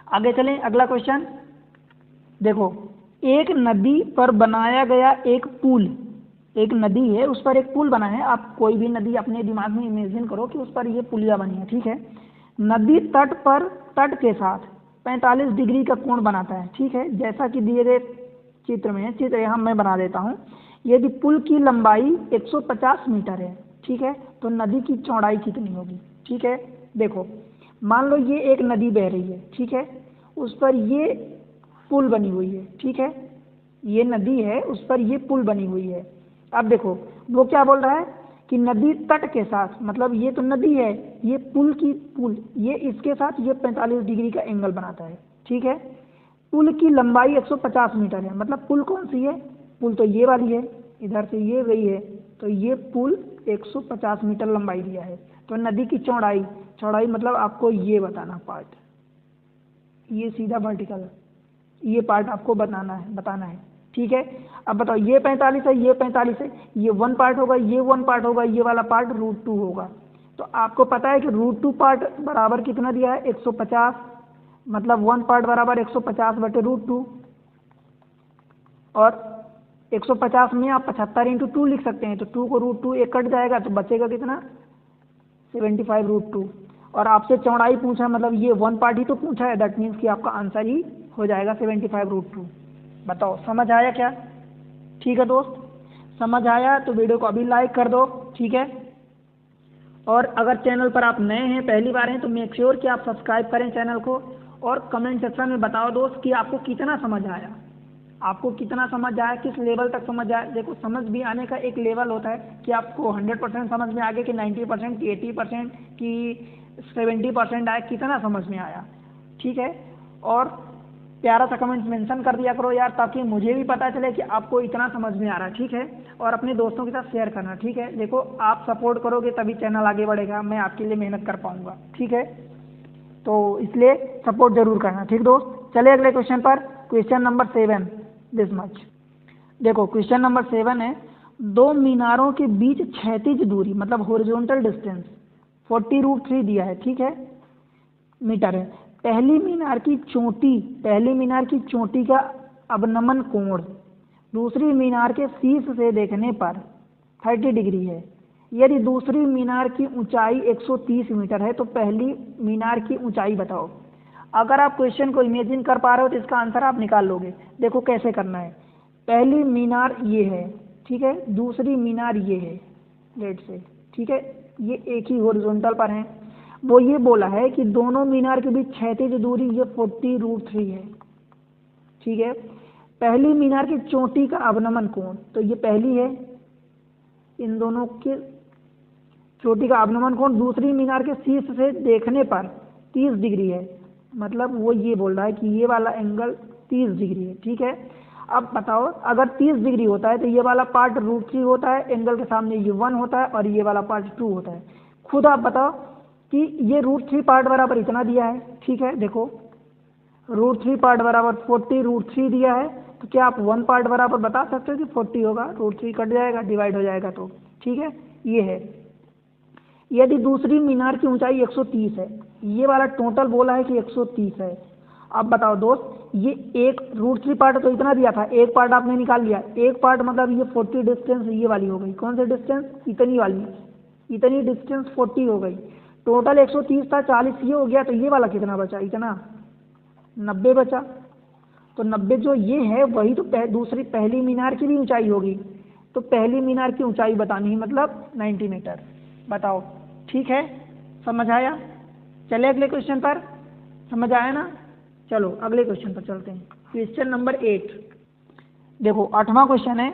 S1: आगे चलें। अगला क्वेश्चन देखो, एक नदी पर बनाया गया एक पुल, एक नदी है उस पर एक पुल बना है। आप कोई भी नदी अपने दिमाग में इमेजिन करो कि उस पर ये पुलिया बनी है। ठीक है, नदी तट पर तट के साथ 45 डिग्री का कोण बनाता है। ठीक है, जैसा कि दिए गए चित्र में है, चित्र यहाँ मैं बना देता हूँ। यदि पुल की लंबाई 150 मीटर है, ठीक है, तो नदी की चौड़ाई कितनी होगी? ठीक है, देखो मान लो ये एक नदी बह रही है, ठीक है, उस पर ये पुल बनी हुई है। ठीक है, ये नदी है उस पर ये पुल बनी हुई है। अब देखो वो क्या बोल रहा है कि नदी तट के साथ, मतलब ये तो नदी है, ये पुल ये इसके साथ ये 45 डिग्री का एंगल बनाता है। ठीक है, पुल की लंबाई 150 मीटर है, मतलब पुल कौन सी है? पुल तो ये वाली है, इधर से ये गई है, तो ये पुल 150 मीटर लंबाई दिया है। तो नदी की चौड़ाई मतलब आपको ये बताना पार्ट, ये सीधा वर्टिकल, ये पार्ट आपको बताना है। ठीक है, अब बताओ ये 45 है, ये 45 है, ये 1 पार्ट होगा, ये 1 पार्ट होगा, ये वाला पार्ट √2 होगा। तो आपको पता है कि √2 पार्ट बराबर कितना दिया है? 150, मतलब 1 पार्ट बराबर 150 बटे √2, और 150 में आप 75 × 2 लिख सकते हैं। तो 2 को √2 एक कट जाएगा तो बचेगा कितना? 75 √2। और आपसे चौड़ाई पूछा, मतलब ये 1 पार्ट ही तो पूछा है, दैट मीन्स कि आपका आंसर ही हो जाएगा 75 √2। बताओ समझ आया क्या? ठीक है दोस्त, समझ आया तो वीडियो को अभी लाइक कर दो। ठीक है, और अगर चैनल पर आप नए हैं, पहली बार हैं, तो मेक श्योर कि आप सब्सक्राइब करें चैनल को, और कमेंट सेक्शन में बताओ दोस्त कि आपको कितना समझ आया, किस लेवल तक समझ आया। देखो समझ भी आने का एक लेवल होता है कि आपको 100% समझ में आ गया, कि 90%, कि 80%, कि 70% आया, कितना समझ में आया। ठीक है, और प्यारा सा कमेंट मेंशन कर दिया करो यार, ताकि मुझे भी पता चले कि आपको इतना समझ में आ रहा है। ठीक है, और अपने दोस्तों के साथ शेयर करना। ठीक है, देखो आप सपोर्ट करोगे तभी चैनल आगे बढ़ेगा, मैं आपके लिए मेहनत कर पाऊंगा। ठीक है, तो इसलिए सपोर्ट जरूर करना। ठीक दोस्त, चले अगले क्वेश्चन पर। Question number 7 this much. देखो क्वेश्चन नंबर 7 है, 2 मीनारों के बीच क्षैतिज दूरी, मतलब हॉरिजॉन्टल डिस्टेंस 40 √3 दिया है। ठीक है, मीटर है। पहली मीनार की चोटी का अवनमन कोण दूसरी मीनार के शीर्ष से देखने पर 30 डिग्री है। यदि दूसरी मीनार की ऊंचाई 130 मीटर है तो पहली मीनार की ऊंचाई बताओ। अगर आप क्वेश्चन को इमेजिन कर पा रहे हो तो इसका आंसर आप निकाल लोगे। देखो कैसे करना है, पहली मीनार ये है, ठीक है, दूसरी मीनार ये है, लेट से, ठीक है, ये एक ही हॉरिजॉन्टल पर है। वो ये बोला है कि दोनों मीनार के बीच क्षैतिज दूरी ये 40 √3 है। ठीक है, पहली मीनार की चोटी का अवनमन कोण, तो ये पहली है, इन दोनों के चोटी का अवनमन कोण दूसरी मीनार के शीर्ष से देखने पर 30 डिग्री है। मतलब वो ये बोल रहा है कि ये वाला एंगल 30 डिग्री है। ठीक है, अब बताओ अगर 30 डिग्री होता है तो ये वाला पार्ट √3 होता है, एंगल के सामने ये 1 होता है, और ये वाला पार्ट 2 होता है। खुद आप बताओ कि ये √3 पार्ट बराबर इतना दिया है। ठीक है, देखो √3 पार्ट बराबर 40 √3 दिया है, तो क्या आप 1 पार्ट बराबर बता सकते हो कि 40 होगा? √3 कट जाएगा, डिवाइड हो जाएगा, तो ठीक है, ये है। यदि दूसरी मीनार की ऊंचाई 130 है, ये वाला टोटल बोला है कि 130 है। अब बताओ दोस्त, ये एक √3 पार्ट तो इतना दिया था, एक पार्ट आपने निकाल लिया, एक पार्ट मतलब ये 40 डिस्टेंस ये वाली हो गई। कौन सी डिस्टेंस? इतनी वाली, इतनी डिस्टेंस 40 हो गई। टोटल 130 था, 40 ये हो गया, तो ये वाला कितना बचा? इतना 90 बचा। तो 90 जो ये है वही तो दूसरी पहली मीनार की भी ऊंचाई होगी। तो पहली मीनार की ऊंचाई बतानी है, मतलब 90 मीटर। बताओ ठीक है, समझ आया? चले अगले क्वेश्चन पर, समझ आया ना? चलो अगले क्वेश्चन पर चलते हैं। क्वेश्चन नंबर 8 देखो, 8वां क्वेश्चन है,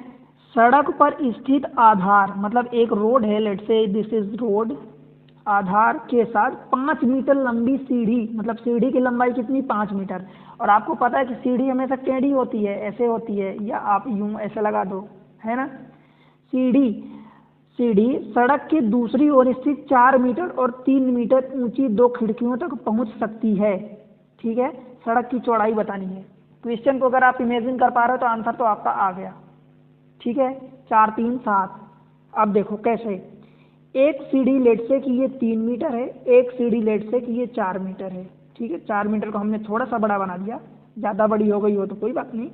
S1: सड़क पर स्थित आधार, मतलब एक रोड है, let's say this is road, आधार के साथ 5 मीटर लंबी सीढ़ी, मतलब सीढ़ी की लंबाई कितनी? 5 मीटर। और आपको पता है कि सीढ़ी हमेशा टेढ़ी होती है, ऐसे होती है, या आप यूं ऐसे लगा दो, है ना? सीढ़ी सड़क के दूसरी ओर स्थित 4 मीटर और 3 मीटर ऊंची 2 खिड़कियों तक पहुंच सकती है। ठीक है, सड़क की चौड़ाई बतानी है। क्वेश्चन को अगर आप इमेजिन कर पा रहे हो तो आंसर तो आपका आ गया। ठीक है, 4 3 7। अब देखो कैसे, एक सीढ़ी लेट से कि ये 3 मीटर है, एक सीढ़ी लेट से कि ये 4 मीटर है। ठीक है, 4 मीटर को हमने थोड़ा सा बड़ा बना दिया, ज़्यादा बड़ी हो गई हो तो कोई बात नहीं।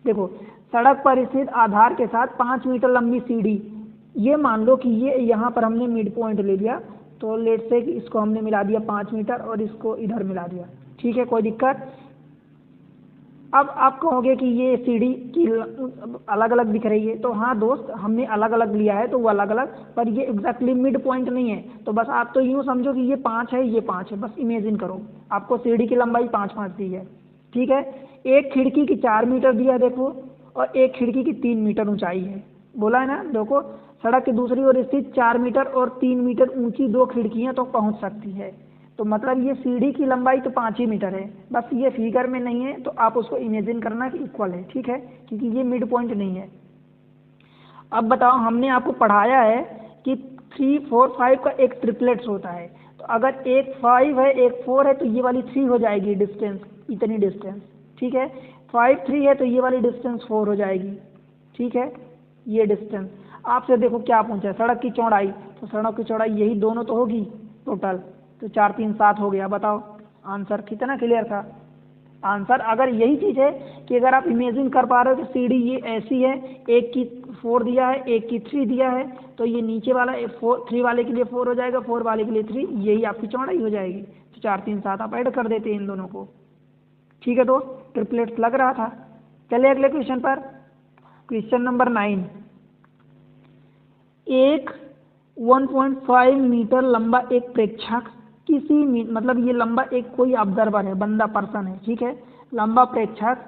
S1: देखो, सड़क पर स्थित आधार के साथ 5 मीटर लंबी सीढ़ी, ये मान लो कि ये यहाँ पर हमने मिड पॉइंट ले लिया, तो लेट से कि इसको हमने मिला दिया 5 मीटर और इसको इधर मिला दिया। ठीक है, कोई दिक्कत। अब आप कहोगे कि ये सीढ़ी की अलग अलग दिख रही है, तो हाँ दोस्त, हमने अलग अलग लिया है तो वो अलग अलग, पर ये एग्जैक्टली मिड पॉइंट नहीं है। तो बस आप तो यूँ समझो कि ये 5 है, ये 5 है, बस इमेजिन करो। आपको सीढ़ी की लंबाई 5-5 दी है। ठीक है, एक खिड़की की 4 मीटर दिया है देखो, और एक खिड़की की 3 मीटर ऊंचाई है, बोला है ना। देखो, सड़क की दूसरी ओर स्थित 4 मीटर और 3 मीटर ऊंची 2 खिड़कियां तो पहुंच सकती है। तो मतलब ये सीढ़ी की लंबाई तो 5 ही मीटर है, बस ये फिगर में नहीं है, तो आप उसको इमेजिन करना कि इक्वल है। ठीक है, क्योंकि ये मिड पॉइंट नहीं है। अब बताओ, हमने आपको पढ़ाया है कि 3, 4, 5 का एक ट्रिपलेट्स होता है। तो अगर एक 5 है, एक 4 है, तो ये वाली 3 हो जाएगी डिस्टेंस, इतनी डिस्टेंस। ठीक है, 5, 3 है तो ये वाली डिस्टेंस 4 हो जाएगी। ठीक है, ये डिस्टेंस आपसे देखो क्या पूछा है, सड़क की चौड़ाई, तो सड़क की चौड़ाई यही दोनों तो होगी टोटल, तो 4, 3, 7 हो गया। बताओ आंसर कितना क्लियर था। आंसर अगर यही चीज़ है कि अगर आप इमेजिन कर पा रहे हो कि सीढ़ी ये ऐसी है, एक की 4 दिया है, एक की 3 दिया है, तो ये नीचे वाला 3 वाले के लिए 4 हो जाएगा, 4 वाले के लिए 3, यही आपकी चौड़ाई हो जाएगी। तो 4, 3, 7 आप ऐड कर देते हैं इन दोनों को। ठीक है दोस्त, ट्रिपलेट्स लग रहा था। चलिए अगले क्वेश्चन पर, क्वेश्चन नंबर 9। एक 1.5 मीटर लंबा एक प्रेक्षक मतलब ये लंबा एक कोई ऑब्जर्वर है, बंदा, पर्सन है। ठीक है, लंबा प्रेक्षक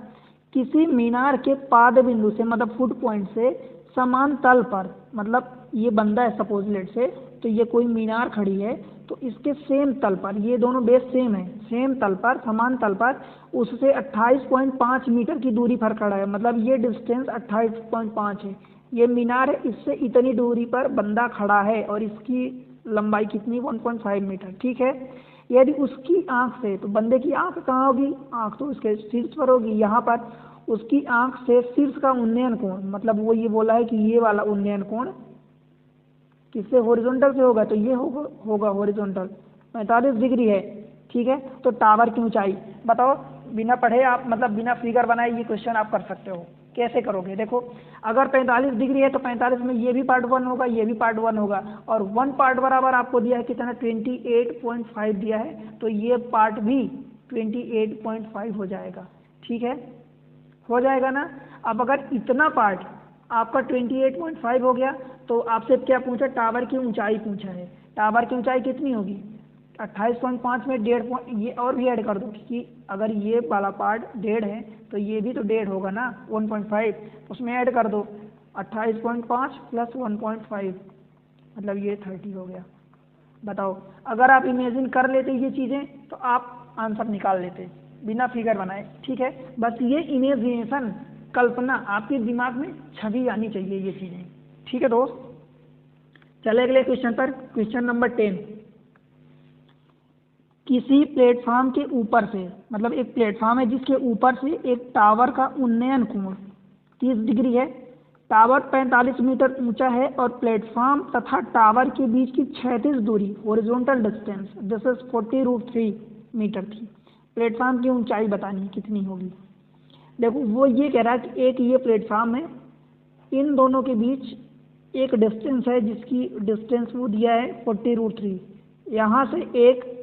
S1: किसी मीनार के पाद बिंदु से, मतलब फुट पॉइंट से समान तल पर, मतलब ये बंदा है सपोज लेट से, तो ये कोई मीनार खड़ी है, तो इसके सेम तल पर, ये दोनों बेस सेम है, सेम तल पर, समान तल पर उससे 28.5 मीटर की दूरी पर खड़ा है। मतलब ये डिस्टेंस 28.5 है, ये मीनार है, इससे इतनी दूरी पर बंदा खड़ा है और इसकी लंबाई कितनी, 1.5 मीटर। ठीक है, यदि उसकी आंख से, तो बंदे की आंख कहाँ होगी, आंख तो उसके शीर्ष पर होगी, यहाँ पर उसकी आंख से शीर्ष का उन्नयन कोण, मतलब वो ये बोला है कि ये वाला उन्नयन कोण किससे, हॉरिजॉन्टल से होगा, तो ये होगा हॉरिजॉन्टल, 45 डिग्री है। ठीक है, तो टावर की ऊंचाई बताओ, बिना पढ़े आप, मतलब बिना फिगर बनाए ये क्वेश्चन आप कर सकते हो। कैसे करोगे, देखो, अगर 45 डिग्री है तो 45 में ये भी पार्ट 1 होगा, ये भी पार्ट 1 होगा, और 1 पार्ट बराबर आपको दिया है कितना, 28.5 दिया है, तो ये पार्ट भी 28.5 हो जाएगा। ठीक है, हो जाएगा ना। अब अगर इतना पार्ट आपका 28.5 हो गया, तो आपसे क्या पूछा, टावर की ऊंचाई पूछा है। टावर की ऊंचाई कितनी होगी, 28.5 में 1.5, ये और भी ऐड कर दो, कि अगर ये वाला पार्ट 1.5 है तो ये भी तो 1.5 होगा ना, 1.5, उसमें ऐड कर दो 28.5 प्लस 1.5, मतलब ये 30 हो गया। बताओ, अगर आप इमेजिन कर लेते ये चीज़ें तो आप आंसर निकाल लेते बिना फिगर बनाए। ठीक है, बस ये इमेजिनेशन, कल्पना, आपके दिमाग में छवि आनी चाहिए ये चीज़ें। ठीक है दोस्त, चले अगले क्वेश्चन पर, क्वेश्चन नंबर 10। किसी प्लेटफॉर्म के ऊपर से, मतलब एक प्लेटफॉर्म है जिसके ऊपर से एक टावर का उन्नयन कोण 30 डिग्री है, टावर 45 मीटर ऊंचा है और प्लेटफॉर्म तथा टावर के बीच की क्षैतिज दूरी, horizontal distance, this is 40√3 metre थी। प्लेटफॉर्म की ऊंचाई बतानी है कितनी होगी। देखो, वो ये कह रहा है कि एक ये प्लेटफॉर्म है, इन दोनों के बीच एक डिस्टेंस है जिसकी डिस्टेंस वो दिया है 40√3। यहाँ से एक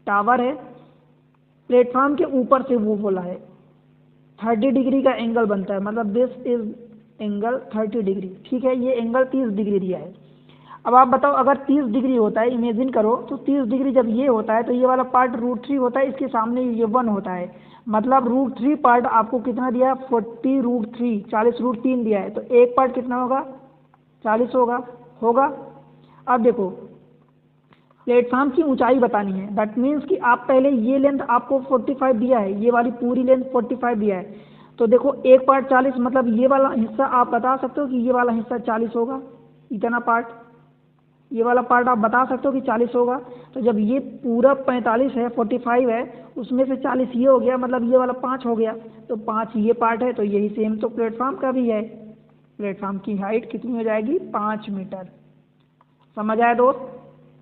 S1: टावर है, प्लेटफॉर्म के ऊपर से वो बोला है 30 डिग्री का एंगल बनता है, मतलब दिस इज एंगल 30 डिग्री। ठीक है, ये एंगल 30 डिग्री दिया है। अब आप बताओ, अगर 30 डिग्री होता है, इमेजिन करो, तो 30 डिग्री जब ये होता है तो ये वाला पार्ट √3 होता है, इसके सामने ये 1 होता है, मतलब √3 पार्ट आपको कितना दिया, 40√3, 40√3 दिया है, तो एक पार्ट कितना होगा, 40 होगा। अब देखो, प्लेटफॉर्म की ऊंचाई बतानी है, दैट मीन्स कि आप पहले ये लेंथ आपको 45 दिया है, ये वाली पूरी लेंथ 45 दिया है, तो देखो एक पार्ट 40, मतलब ये वाला हिस्सा आप बता सकते हो कि ये वाला हिस्सा 40 होगा, इतना पार्ट, ये वाला पार्ट आप बता सकते हो कि 40 होगा। तो जब ये पूरा 45 है, 45 है, उसमें से 40 ये हो गया, मतलब ये वाला 5 हो गया, तो 5 ये पार्ट है, तो यही सेम तो प्लेटफॉर्म का भी है। प्लेटफॉर्म की हाइट कितनी हो जाएगी, 5 मीटर। समझ आया दोस्त?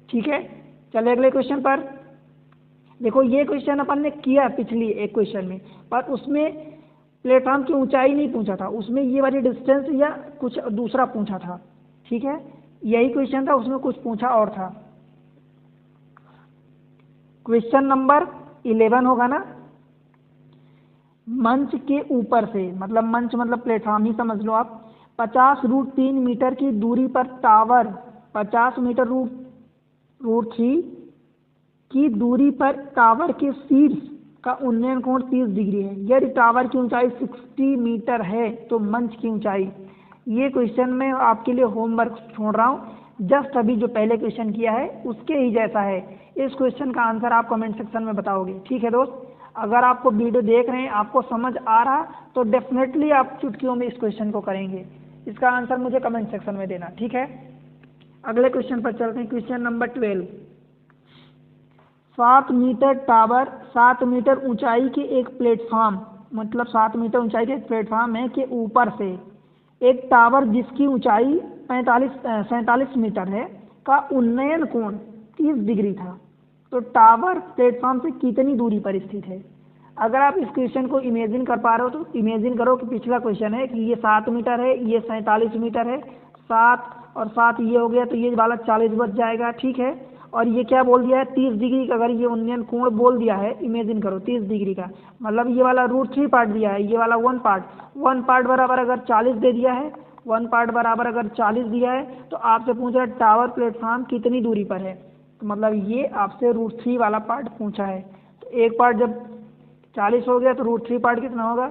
S1: ठीक है, चलिए अगले क्वेश्चन पर। देखो ये क्वेश्चन अपन ने किया पिछली एक क्वेश्चन में, पर उसमें प्लेटफॉर्म की ऊंचाई नहीं पूछा था, उसमें ये वाली डिस्टेंस या कुछ दूसरा पूछा था। ठीक है, यही क्वेश्चन था, उसमें कुछ पूछा और था। क्वेश्चन नंबर 11 होगा ना। मंच के ऊपर से, मतलब मंच मतलब प्लेटफॉर्म ही समझ लो आप, 50√3 मीटर की दूरी पर टावर, 50 मीटर रूट 3 की दूरी पर टावर के शीर्ष का उन्नयन कोण 30 डिग्री है। यदि टावर की ऊंचाई 60 मीटर है तो मंच की ऊंचाई। ये क्वेश्चन मैं आपके लिए होमवर्क छोड़ रहा हूँ, जस्ट अभी जो पहले क्वेश्चन किया है उसके ही जैसा है। इस क्वेश्चन का आंसर आप कमेंट सेक्शन में बताओगे। ठीक है दोस्त, अगर आपको वीडियो देख रहे हैं, आपको समझ आ रहा, तो डेफिनेटली आप चुटकियों में इस क्वेश्चन को करेंगे। इसका आंसर मुझे कमेंट सेक्शन में देना। ठीक है, अगले क्वेश्चन पर चलते हैं। Question number 12। 7 metre tower, 7 metre ऊंचाई के एक प्लेटफॉर्म, मतलब 7 मीटर ऊंचाई के एक प्लेटफॉर्म है के ऊपर से एक टावर जिसकी ऊंचाई 47 मीटर है का उन्नयन कोण 30 डिग्री था। तो टावर प्लेटफॉर्म से कितनी दूरी पर स्थित है? अगर आप इस क्वेश्चन को इमेजिन कर पा रहे हो तो इमेजिन करो कि पिछला क्वेश्चन है कि ये 7 मीटर है, ये 47 मीटर है, 7 और 7 ये हो गया, तो ये वाला 40 बच जाएगा। ठीक है, और ये क्या बोल दिया है 30 डिग्री का, अगर ये उन्नयन कोण बोल दिया है, इमेजिन करो 30 डिग्री का, मतलब ये वाला √3 पार्ट दिया है, ये वाला 1 पार्ट बराबर अगर 40 दे दिया है, 1 पार्ट बराबर अगर 40 दिया है, तो आपसे पूछ रहा है टावर प्लेटफॉर्म कितनी दूरी पर है। तो मतलब ये आपसे √3 वाला पार्ट पूछा है। तो एक पार्ट जब 40 हो गया तो √3 पार्ट कितना होगा,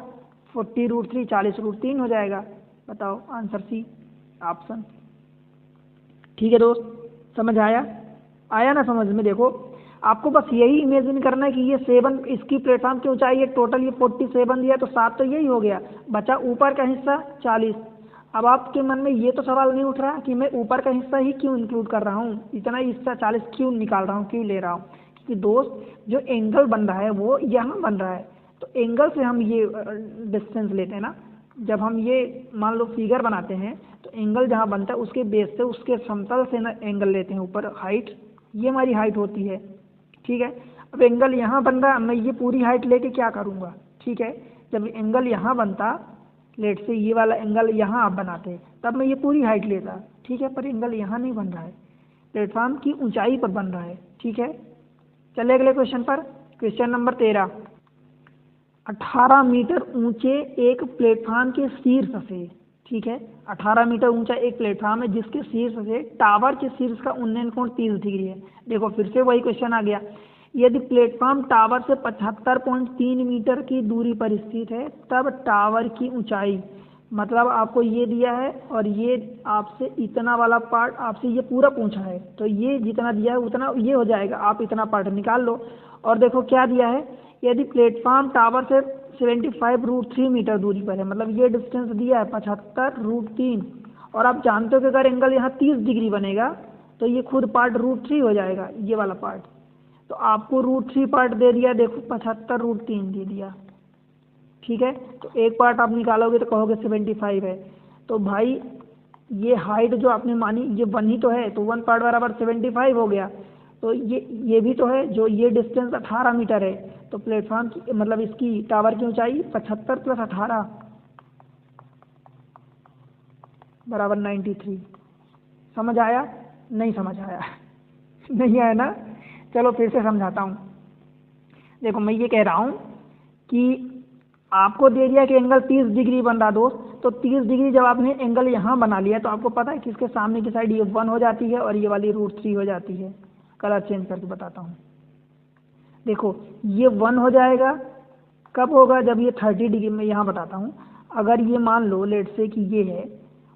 S1: 40√3, 40√3 हो जाएगा। बताओ आंसर सी ऑप्शन। ठीक है दोस्त, समझ आया ना समझ में? देखो आपको बस यही इमेजिन करना है कि ये 7, इसकी प्लेटफॉर्म की ऊंचाई है टोटल ये 47 दिया, तो 7 तो यही हो गया, बचा ऊपर का हिस्सा 40। अब आपके मन में ये तो सवाल नहीं उठ रहा कि मैं ऊपर का हिस्सा ही क्यों इंक्लूड कर रहा हूँ, इतना हिस्सा 40 क्यों निकाल रहा हूँ, क्यों ले रहा हूँ? क्योंकि दोस्त जो एंगल बन रहा है वो यहाँ बन रहा है, तो एंगल से हम ये डिस्टेंस लेते हैं ना। जब हम ये मान लो फिगर बनाते हैं तो एंगल जहाँ बनता है उसके बेस से, उसके समतल से ना एंगल लेते हैं ऊपर, हाइट, ये हमारी हाइट होती है। ठीक है, अब एंगल यहाँ बन रहा है, मैं ये पूरी हाइट लेके क्या करूँगा? ठीक है, जब एंगल यहाँ बनता, लेट से ये वाला एंगल यहाँ आप बनाते, तब मैं ये पूरी हाइट लेता। ठीक है, पर एंगल यहाँ नहीं बन रहा है, प्लेटफॉर्म की ऊंचाई पर बन रहा है। ठीक है, चलिए अगले क्वेश्चन पर। Question number 13। 18 मीटर ऊंचे एक प्लेटफॉर्म के शीर्ष से, ठीक है, 18 मीटर ऊंचा एक प्लेटफॉर्म है जिसके शीर्ष से टावर के शीर्ष का उन्नयन कोण 30 डिग्री है। देखो फिर से वही क्वेश्चन आ गया, यदि प्लेटफॉर्म टावर से 75.3 मीटर की दूरी पर स्थित है तब टावर की ऊंचाई, मतलब आपको ये दिया है और ये आपसे इतना वाला पार्ट आपसे ये पूरा पूछा है, तो ये जितना दिया है उतना ये हो जाएगा, आप इतना पार्ट निकाल लो। और देखो क्या दिया है, यदि प्लेटफॉर्म टावर से 75√3 मीटर दूरी पर है, मतलब ये डिस्टेंस दिया है 75√3, और आप जानते हो कि अगर एंगल यहाँ 30 डिग्री बनेगा तो ये खुद पार्ट √3 हो जाएगा, ये वाला पार्ट। तो आपको √3 पार्ट दे दिया, देखो 75√3 दे दिया। ठीक है, तो एक पार्ट आप निकालोगे तो कहोगे 75 है। तो भाई ये हाइट जो आपने मानी ये 1 ही तो है, तो 1 पार्ट बराबर 75 हो गया। तो ये भी तो है, जो ये डिस्टेंस 18 मीटर है, तो प्लेटफॉर्म की मतलब इसकी टावर की ऊंचाई 75 + 18 बराबर 93। समझ आया? नहीं समझ आया? नहीं आया ना? चलो फिर से समझाता हूँ। देखो मैं ये कह रहा हूँ कि आपको दे दिया कि एंगल 30 डिग्री बन रहा दोस्त, तो 30 डिग्री जब आपने एंगल यहाँ बना लिया तो आपको पता है कि इसके सामने की साइड ये 1 हो जाती है और ये वाली √3 हो जाती है। कलर चेंज करके बताता हूँ। देखो ये 1 हो जाएगा, कब होगा? जब ये 30 डिग्री, में यहाँ बताता हूँ। अगर ये मान लो लेट से कि ये है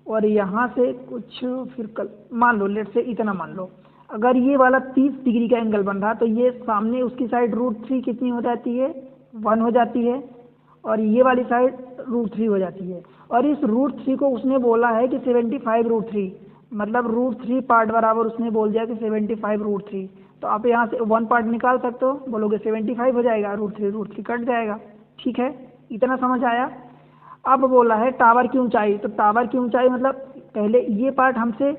S1: और यहाँ से कुछ फिर मान लो लेट से इतना मान लो, अगर ये वाला 30 डिग्री का एंगल बन रहा तो ये सामने उसकी साइड √3 कितनी हो जाती है? 1 हो जाती है, और ये वाली साइड √3 हो जाती है। और इस √3 को उसने बोला है कि 75√3, मतलब √3 पार्ट बराबर उसने बोल दिया कि 75√3। तो आप यहाँ से 1 पार्ट निकाल सकते हो, बोलोगे 75 हो जाएगा, √3 कट जाएगा। ठीक है, इतना समझ आया? अब बोला है टावर की ऊंचाई, तो टावर की ऊंचाई मतलब पहले ये पार्ट हमसे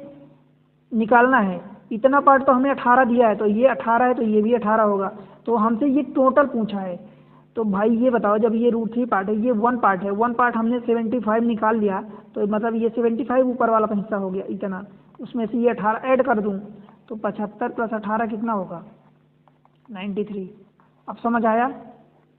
S1: निकालना है। इतना पार्ट तो हमें 18 दिया है, तो ये 18 है तो ये भी 18 होगा। तो हमसे ये टोटल पूछा है। तो भाई ये बताओ, जब ये √3 पार्ट है, ये 1 पार्ट है, 1 पार्ट हमने 75 निकाल लिया, तो मतलब ये 75 ऊपर वाला हिस्सा हो गया इतना, उसमें से ये 18 ऐड कर दूँ तो 75 + 18 कितना होगा? 93। अब समझ आया?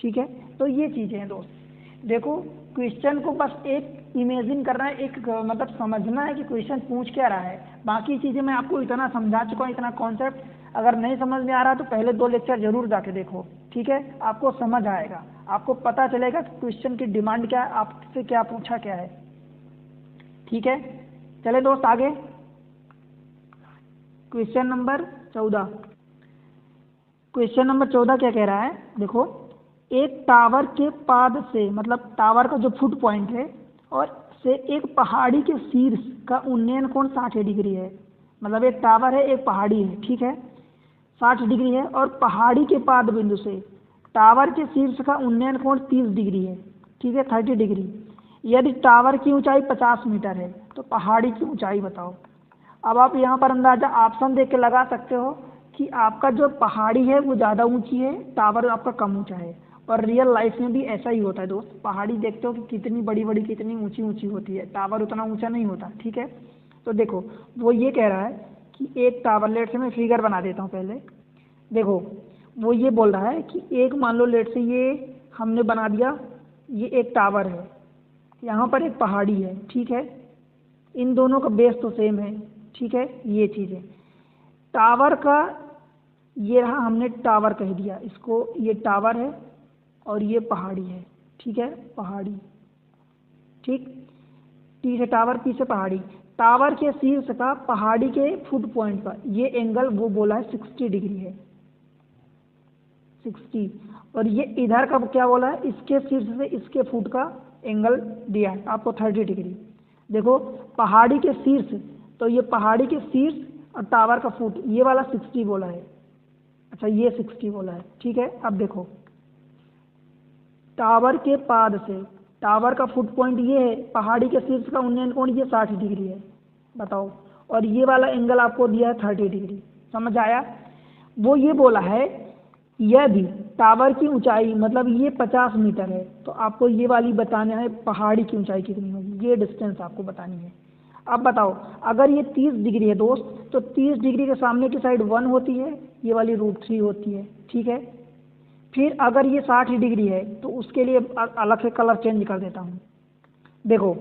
S1: ठीक है, तो ये चीज़ें हैं दोस्त। देखो, क्वेश्चन को बस एक इमेजिन करना है, एक मतलब समझना है कि क्वेश्चन पूछ क्या रहा है। बाकी चीज़ें मैं आपको इतना समझा चुका हूँ, इतना कॉन्सेप्ट। अगर नहीं समझ में आ रहा तो पहले 2 लेक्चर जरूर जाके देखो, ठीक है? आपको समझ आएगा, आपको पता चलेगा कि क्वेश्चन की डिमांड क्या है, आपसे क्या पूछा क्या है। ठीक है, चले दोस्त आगे। Question number 14। क्वेश्चन नंबर 14 क्या कह रहा है? देखो, एक टावर के पाद से, मतलब टावर का जो फुट पॉइंट है, और से एक पहाड़ी के शीर्ष का उन्नयन कोण 60 डिग्री है। मतलब एक टावर है, एक पहाड़ी है, ठीक है, 60 डिग्री है, और पहाड़ी के पाद बिंदु से टावर के शीर्ष का उन्नयन कोण 30 डिग्री है, ठीक है, 30 डिग्री। यदि टावर की ऊंचाई 50 मीटर है तो पहाड़ी की ऊंचाई बताओ। अब आप यहाँ पर अंदाजा ऑप्शन देख के लगा सकते हो कि आपका जो पहाड़ी है वो ज़्यादा ऊंची है, टावर आपका कम ऊंचा है। और रियल लाइफ में भी ऐसा ही होता है दोस्त। पहाड़ी देखते हो कि कितनी बड़ी बड़ी, कितनी ऊंची ऊंची होती है, टावर उतना ऊंचा नहीं होता, ठीक है। तो देखो, वो ये कह रहा है कि एक टावर, लेट से मैं फिगर बना देता हूँ पहले। देखो, वो ये बोल रहा है कि एक, मान लो लेट से ये हमने बना दिया, ये एक टावर है, यहाँ पर एक पहाड़ी है, ठीक है, इन दोनों का बेस तो सेम है, ठीक है। ये चीज़ें टावर का, ये रहा, हमने टावर कह दिया इसको, ये टावर है और ये पहाड़ी है, ठीक है, पहाड़ी, ठीक, ठीक है, टावर पीछे पहाड़ी। टावर के शीर्ष का पहाड़ी के फुट पॉइंट का ये एंगल वो बोला है 60 डिग्री है, 60। और ये इधर का क्या बोला है? इसके शीर्ष से इसके फुट का एंगल दिया है आपको 30 डिग्री। देखो, पहाड़ी के शीर्ष, तो ये पहाड़ी के शीर्ष और टावर का फुट, ये वाला 60 बोला है। अच्छा, ये 60 बोला है, ठीक है। अब देखो, टावर के पाद से टावर का फुट पॉइंट ये है, पहाड़ी के शीर्ष का उन्नयन कोण ये 60 डिग्री है, बताओ। और ये वाला एंगल आपको दिया है 30 डिग्री। समझ आया? वो ये बोला है यदि टावर की ऊंचाई, मतलब ये 50 मीटर है, तो आपको ये वाली बताना है पहाड़ी की ऊंचाई कितनी होगी, ये डिस्टेंस आपको बतानी है। अब बताओ, अगर ये 30 डिग्री है दोस्त, तो 30 डिग्री के सामने की साइड 1 होती है, ये वाली √3 होती है, ठीक है। फिर अगर ये 60 डिग्री है तो उसके लिए अलग से कलर चेंज कर देता हूँ। देखो,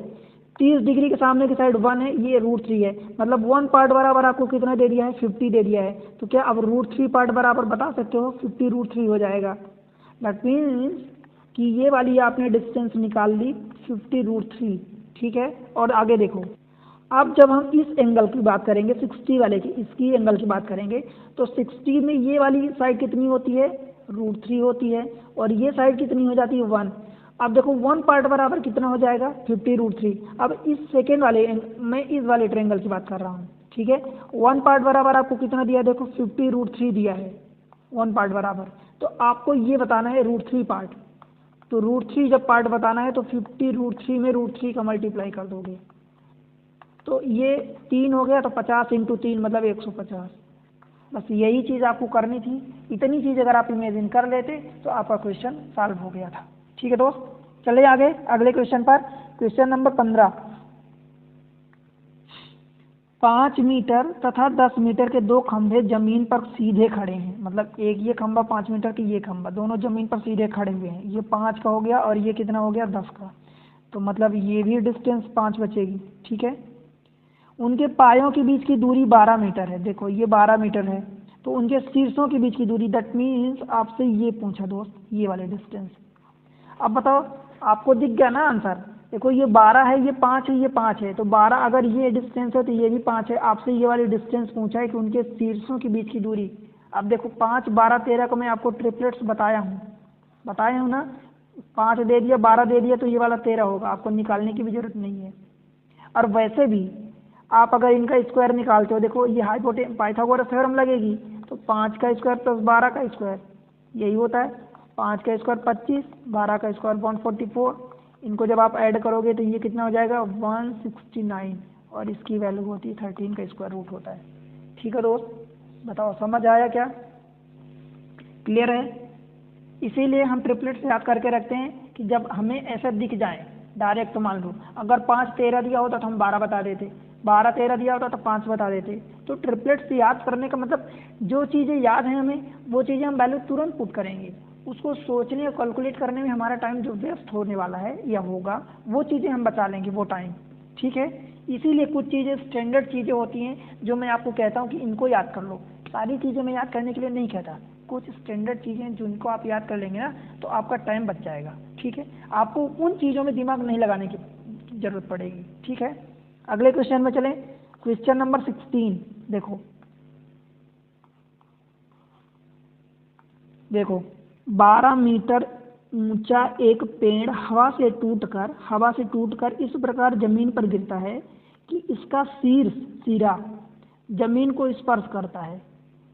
S1: 30 डिग्री के सामने की साइड 1 है, ये √3 है, मतलब 1 पार्ट बराबर आपको कितना दे दिया है? 50 दे दिया है। तो क्या अब √3 पार्ट बराबर बता सकते हो? 50 √3 हो जाएगा। दैट मीन्स कि ये वाली आपने डिस्टेंस निकाल ली 50 √3, ठीक है। और आगे देखो, अब जब हम इस एंगल की बात करेंगे, 60 वाले की, इसकी एंगल की बात करेंगे, तो 60 में ये वाली साइड कितनी होती है? √3 होती है, और ये साइड कितनी हो जाती है? 1। अब देखो, 1 पार्ट बराबर कितना हो जाएगा? 50 √3। अब इस सेकेंड वाले, मैं इस वाले ट्रायंगल की बात कर रहा हूँ, ठीक है। 1 पार्ट बराबर आपको कितना दिया? देखो, 50 √3 दिया है, 1 पार्ट बराबर। तो आपको ये बताना है √3 पार्ट। तो √3 जब पार्ट बताना है तो 50 √3 में √3 का मल्टीप्लाई कर दोगे, तो ये 3 हो गया, तो 50 × 3 मतलब 150। बस यही चीज़ आपको करनी थी। इतनी चीज़ अगर आप इमेजिन कर लेते तो आपका क्वेश्चन सॉल्व हो गया था। ठीक है दोस्त, चलिए आगे अगले क्वेश्चन पर। Question number 15। 5 मीटर तथा 10 मीटर के 2 खंभे जमीन पर सीधे खड़े हैं, मतलब एक ये खंभा 5 मीटर की, ये खंभा, दोनों जमीन पर सीधे खड़े हुए हैं। ये 5 का हो गया और ये कितना हो गया? 10 का। तो मतलब ये भी डिस्टेंस 5 बचेगी, ठीक है। उनके पायों के बीच की दूरी 12 मीटर है। देखो, ये 12 मीटर है, तो उनके शीर्षों के बीच की दूरी, दैट मीन्स आपसे ये पूछा दोस्त, ये वाले डिस्टेंस। अब बताओ, आपको दिख गया ना आंसर? देखो, ये 12 है, ये 5 है, ये 5 है, तो 12 अगर ये डिस्टेंस है तो ये भी 5 है। आपसे ये वाली डिस्टेंस पूछा है कि उनके शीर्षों के बीच की दूरी। अब देखो, 5, 12, 13 को मैं आपको ट्रिपलेट्स बताया हूँ ना। 5 दे दिया, 12 दे दिया, तो ये वाला 13 होगा, आपको निकालने की भी जरूरत नहीं है। और वैसे भी आप अगर इनका स्क्वायर निकालते हो, देखो ये पाइथागोरस थ्योरम लगेगी, तो 5 का स्क्वायर प्लस 12 का स्क्वायर यही होता है। 5 का स्क्वायर 25, 12 का स्क्वायर 144। इनको जब आप ऐड करोगे तो ये कितना हो जाएगा? 169, और इसकी वैल्यू होती है 13 का स्क्वायर रूट होता है। ठीक है दोस्त, बताओ समझ आया क्या, क्लियर है। इसीलिए हम ट्रिपलेट्स याद करके रखते हैं कि जब हमें ऐसा दिख जाए डायरेक्ट, तो मान लो अगर 5 13 दिया होता तो हम 12 बता देते, 12 13 दिया होता तो 5 बता देते। तो ट्रिपलेट्स याद करने का मतलब जो चीज़ें याद हैं हमें वो चीज़ें हम वैल्यू तुरंत पुट करेंगे, उसको सोचने और कैलकुलेट करने में हमारा टाइम जो वेस्ट होने वाला है या होगा वो चीज़ें हम बचा लेंगे वो टाइम, ठीक है। इसीलिए कुछ चीज़ें स्टैंडर्ड चीज़ें होती हैं जो मैं आपको कहता हूँ कि इनको याद कर लो, सारी चीज़ें मैं याद करने के लिए नहीं कहता, कुछ स्टैंडर्ड चीज़ें जिनको आप याद कर लेंगे ना तो आपका टाइम बच जाएगा, ठीक है। आपको उन चीज़ों में दिमाग नहीं लगाने की ज़रूरत पड़ेगी, ठीक है। अगले क्वेश्चन में चलें, क्वेश्चन नंबर 16। देखो 12 मीटर ऊंचा एक पेड़ हवा से टूटकर इस प्रकार जमीन पर गिरता है कि इसका सिरा जमीन को स्पर्श करता है।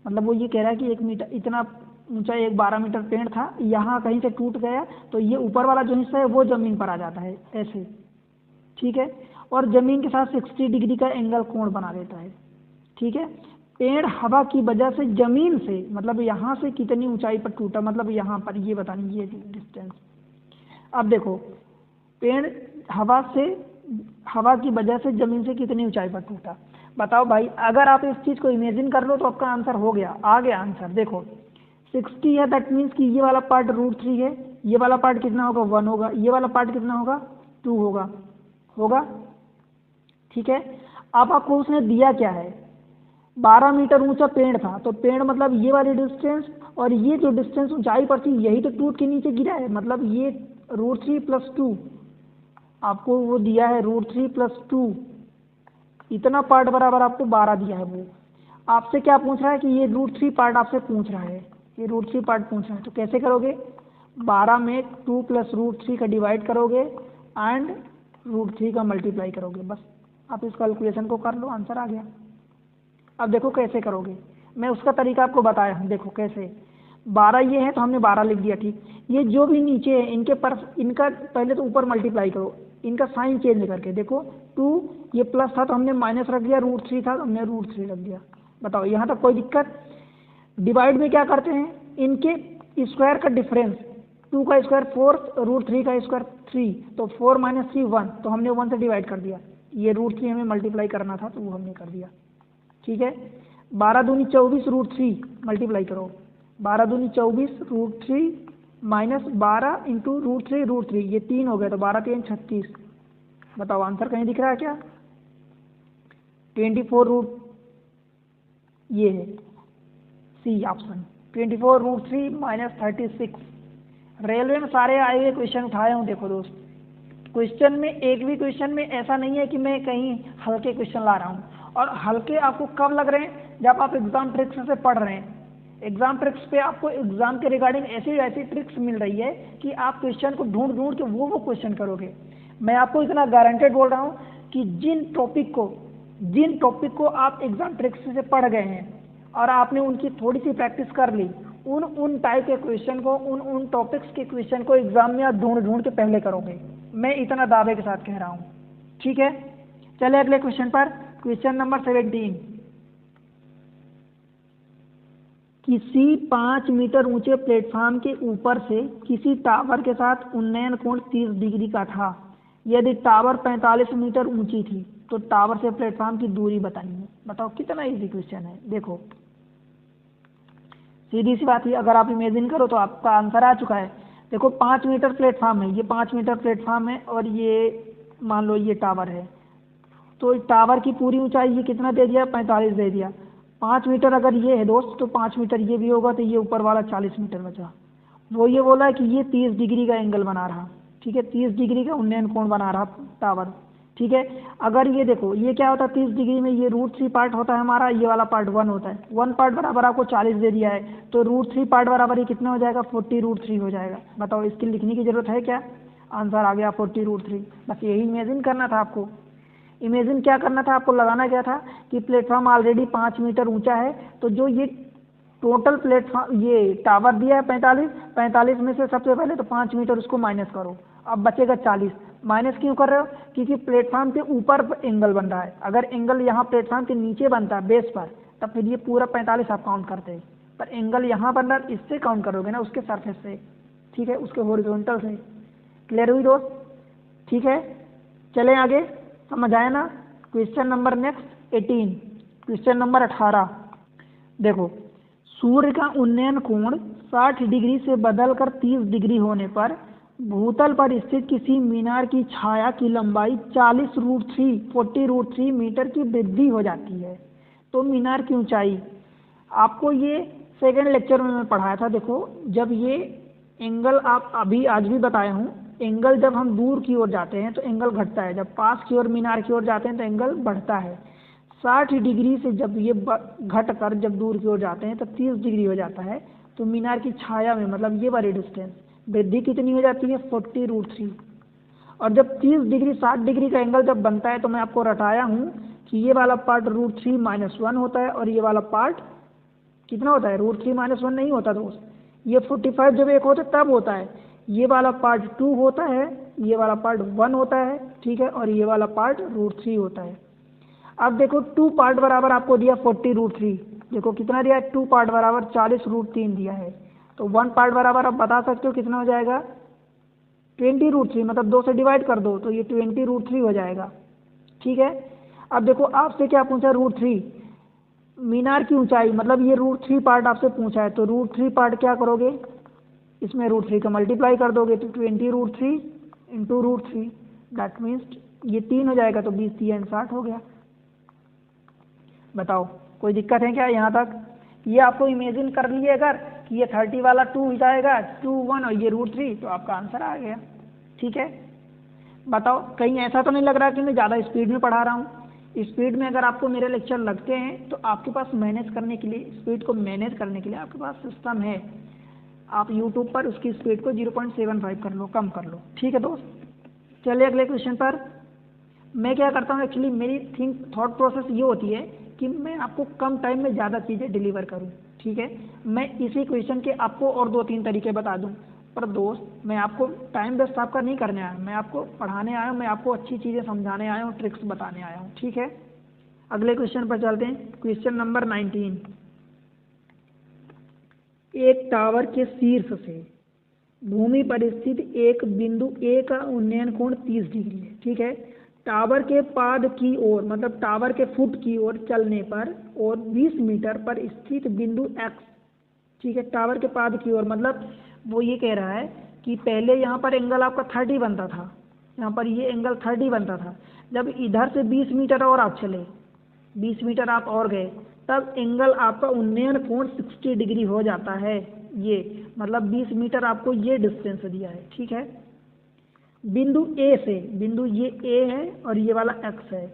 S1: मतलब वो ये कह रहा है कि 1 मीटर इतना ऊंचा एक 12 मीटर पेड़ था, यहाँ कहीं से टूट गया तो ये ऊपर वाला जो हिस्सा है वो जमीन पर आ जाता है ऐसे, ठीक है, और जमीन के साथ 60 डिग्री का एंगल कोण बना देता है, ठीक है। पेड़ हवा की वजह से जमीन से, मतलब यहाँ से कितनी ऊंचाई पर टूटा, मतलब यहाँ पर ये बतानी ये डिस्टेंस। अब देखो पेड़ हवा की वजह से जमीन से कितनी ऊंचाई पर टूटा, बताओ भाई। अगर आप इस चीज़ को इमेजिन कर लो तो आपका आंसर हो गया, आ गया आंसर। देखो 60 है, दैट मीन्स कि ये वाला पार्ट √3 है, ये वाला पार्ट कितना होगा 1 होगा, ये वाला पार्ट कितना होगा 2 होगा, ठीक है। अब आपको उसने दिया क्या है, 12 मीटर ऊंचा पेड़ था, तो पेड़ मतलब ये वाली डिस्टेंस, और ये जो डिस्टेंस ऊंचाई पर थी यही तो टूट के नीचे गिरा है, मतलब ये √3 + 2 आपको वो दिया है, √3 + 2 इतना पार्ट बराबर आपको 12 दिया है। वो आपसे क्या पूछ रहा है कि ये √3 पार्ट आपसे पूछ रहा है, ये √3 पार्ट पूछ रहा है, तो कैसे करोगे, 12 में 2 + √3 का डिवाइड करोगे एंड √3 का मल्टीप्लाई करोगे, बस आप इस कैलकुलेशन को कर लो, आंसर आ गया। अब देखो कैसे करोगे, मैं उसका तरीका आपको बताया हूँ। देखो कैसे, 12 ये है तो हमने 12 लिख दिया, ठीक। ये जो भी नीचे है इनका पहले तो ऊपर मल्टीप्लाई करो, इनका साइन चेंज करके। देखो 2 ये प्लस था तो हमने माइनस रख दिया, √3 था तो हमने √3 रख दिया। बताओ यहाँ तक कोई दिक्कत। डिवाइड में क्या करते हैं, इनके स्क्वायर का डिफरेंस, 2 का स्क्वायर 4, √3 का स्क्वायर 3, तो 4 - 3 1, तो हमने 1 से डिवाइड कर दिया। ये √3 हमें मल्टीप्लाई करना था तो वो हमने कर दिया, ठीक है। 12 दूनी 24 √3 मल्टीप्लाई करो, 12 दूनी 24 √3 माइनस 12 इंटू √3 ये 3 हो गया, तो 12 3 36। बताओ आंसर कहीं दिख रहा है क्या, 24 ये है सी ऑप्शन, 24 √3 - 36। रेलवे में सारे आए हुए क्वेश्चन उठाए हूँ। देखो दोस्त, क्वेश्चन में एक भी क्वेश्चन में ऐसा नहीं है कि मैं कहीं हल्के क्वेश्चन ला रहा हूँ, और हल्के आपको कब लग रहे हैं, जब आप एग्जाम ट्रिक्स से पढ़ रहे हैं। एग्जाम ट्रिक्स पे आपको एग्जाम के रिगार्डिंग ऐसी ऐसी ट्रिक्स मिल रही है कि आप क्वेश्चन को ढूंढ के वो क्वेश्चन करोगे। मैं आपको इतना गारंटेड बोल रहा हूँ कि जिन टॉपिक को आप एग्जाम ट्रिक्स से पढ़ गए हैं और आपने उनकी थोड़ी सी प्रैक्टिस कर ली, उन टाइप के क्वेश्चन को, उन टॉपिक्स के क्वेश्चन को एग्जाम में आप ढूंढ के पहले करोगे, मैं इतना दावे के साथ कह रहा हूँ, ठीक है। चले अगले क्वेश्चन पर, क्वेश्चन नंबर 17। किसी 5 मीटर ऊंचे प्लेटफॉर्म के ऊपर से किसी टावर के साथ उन्नयन कोण 30 डिग्री का था। यदि टावर 45 मीटर ऊंची थी तो टावर से प्लेटफॉर्म की दूरी बताइए। बताओ कितना इजी क्वेश्चन है। देखो सीधी सी बात है, अगर आप इमेजिन करो तो आपका आंसर आ चुका है। देखो 5 मीटर प्लेटफॉर्म है, ये 5 मीटर प्लेटफॉर्म है और ये मान लो ये टावर है, तो टावर की पूरी ऊंचाई ये कितना दे दिया, 45 दे दिया। 5 मीटर अगर ये है दोस्त तो 5 मीटर ये भी होगा, तो ये ऊपर वाला 40 मीटर बचा। वो ये बोला है कि ये 30 डिग्री का एंगल बना रहा, ठीक है, 30 डिग्री का उन्नयन कोण बना रहा टावर, ठीक है। अगर ये देखो ये क्या होता है, 30 डिग्री में ये √3 पार्ट होता है हमारा, ये वाला पार्ट 1 होता है, 1 पार्ट बराबर आपको 40 दे दिया है, तो √3 पार्ट बराबर ये कितना हो जाएगा, 40 √3 हो जाएगा। बताओ इसकी लिखने की जरूरत है क्या, आंसर आ गया 40 √3। बस यही इमेजिन करना था आपको। इमेजिन क्या करना था आपको, लगाना क्या था कि प्लेटफॉर्म ऑलरेडी 5 मीटर ऊंचा है, तो जो ये टोटल प्लेटफॉर्म ये टावर दिया है 45 में से सबसे पहले तो 5 मीटर उसको माइनस करो, अब बचेगा 40। माइनस क्यों कर रहे हो, क्योंकि प्लेटफॉर्म के ऊपर एंगल बन रहा है। अगर एंगल यहाँ प्लेटफॉर्म के नीचे बनता है बेस पर, तब फिर ये पूरा 45 आप काउंट करते हैं, पर एंगल यहाँ बन रहा है इससे काउंट करोगे ना, उसके सरफेस से, ठीक है, उसके हॉरिजॉन्टल से। क्लियर हुई दोस्त? ठीक है, चलें आगे, समझ आया ना? Question number next 18, question number 18 देखो, सूर्य का उन्नयन कोण 60 डिग्री से बदलकर 30 डिग्री होने पर भूतल पर स्थित किसी मीनार की छाया की लंबाई 40√3 मीटर की वृद्धि हो जाती है, तो मीनार की ऊंचाई। आपको ये सेकंड लेक्चर में पढ़ाया था। देखो, जब ये एंगल आप अभी आज भी बताया हूँ, एंगल जब हम दूर की ओर जाते हैं तो एंगल घटता है, जब पास की ओर मीनार की ओर जाते हैं तो एंगल बढ़ता है। 60 डिग्री से जब ये घट कर जब दूर की ओर जाते हैं तो 30 डिग्री हो जाता है, तो मीनार की छाया में मतलब ये वाली डिस्टेंस वृद्धि कितनी हो जाती है? 40√3। और जब 30 डिग्री 60 डिग्री का एंगल जब बनता है तो मैं आपको रटाया हूँ कि ये वाला पार्ट √3 - 1 होता है, और ये वाला पार्ट कितना होता है? √3 - 1 नहीं होता दोस्त, ये 45 जब एक होता है तब होता है। ये वाला पार्ट 2 होता है, ये वाला पार्ट 1 होता है, ठीक है, और ये वाला पार्ट √3 होता है। अब देखो 2 पार्ट बराबर आपको दिया 40√3, देखो कितना दिया है? 2 पार्ट बराबर 40√3 दिया है, तो 1 पार्ट बराबर आप बता सकते हो कितना हो जाएगा? 20√3, मतलब 2 से डिवाइड कर दो तो ये 20√3 हो जाएगा, ठीक है। अब देखो आपसे क्या पूछा? √3 मीनार की ऊंचाई, मतलब ये √3 पार्ट आपसे पूछा है, तो √3 पार्ट क्या करोगे? इसमें √3 का मल्टीप्लाई कर दोगे तो 20√3 इंटू √3, दैट मीन्स ये 3 हो जाएगा, तो 20 3 60 हो गया। बताओ कोई दिक्कत है क्या यहाँ तक? ये आपको इमेजिन कर लिए अगर कि ये 30 वाला 2 हो जाएगा, 2 1 और ये √3, तो आपका आंसर आ गया, ठीक है। बताओ कहीं ऐसा तो नहीं लग रहा कि मैं ज़्यादा स्पीड में पढ़ा रहा हूँ? स्पीड में अगर आपको मेरे लेक्चर लगते हैं तो आपके पास मैनेज करने के लिए, स्पीड को मैनेज करने के लिए आपके पास सिस्टम है, आप यूट्यूब पर उसकी स्पीड को 0.75 कर लो, कम कर लो, ठीक है दोस्त। चलिए अगले क्वेश्चन पर। मैं क्या करता हूँ एक्चुअली, मेरी थॉट प्रोसेस ये होती है कि मैं आपको कम टाइम में ज़्यादा चीज़ें डिलीवर करूँ, ठीक है। मैं इसी क्वेश्चन के आपको और 2-3 तरीके बता दूँ, पर दोस्त मैं आपको टाइम वेस्ट आपका नहीं करने आया, मैं आपको पढ़ाने आया हूँ, मैं आपको अच्छी चीज़ें समझाने आया हूँ, ट्रिक्स बताने आया हूँ, ठीक है। अगले क्वेश्चन पर चलते हैं, क्वेश्चन नंबर 19। एक टावर के शीर्ष से भूमि पर स्थित एक बिंदु ए का उन्नयन कोण 30 डिग्री है, ठीक है। टावर के पाद की ओर, मतलब टावर के फुट की ओर चलने पर और 20 मीटर पर स्थित बिंदु एक्स, ठीक है, टावर के पाद की ओर, मतलब वो ये कह रहा है कि पहले यहाँ पर एंगल आपका 30 बनता था, यहाँ पर ये एंगल 30 बनता था, जब इधर से 20 मीटर और आप चले, 20 मीटर आप और गए, तब एंगल आपका उन्नयन कोण 60 डिग्री हो जाता है। ये मतलब 20 मीटर आपको ये डिस्टेंस दिया है, ठीक है। बिंदु ए से, बिंदु ये ए है और ये वाला एक्स है,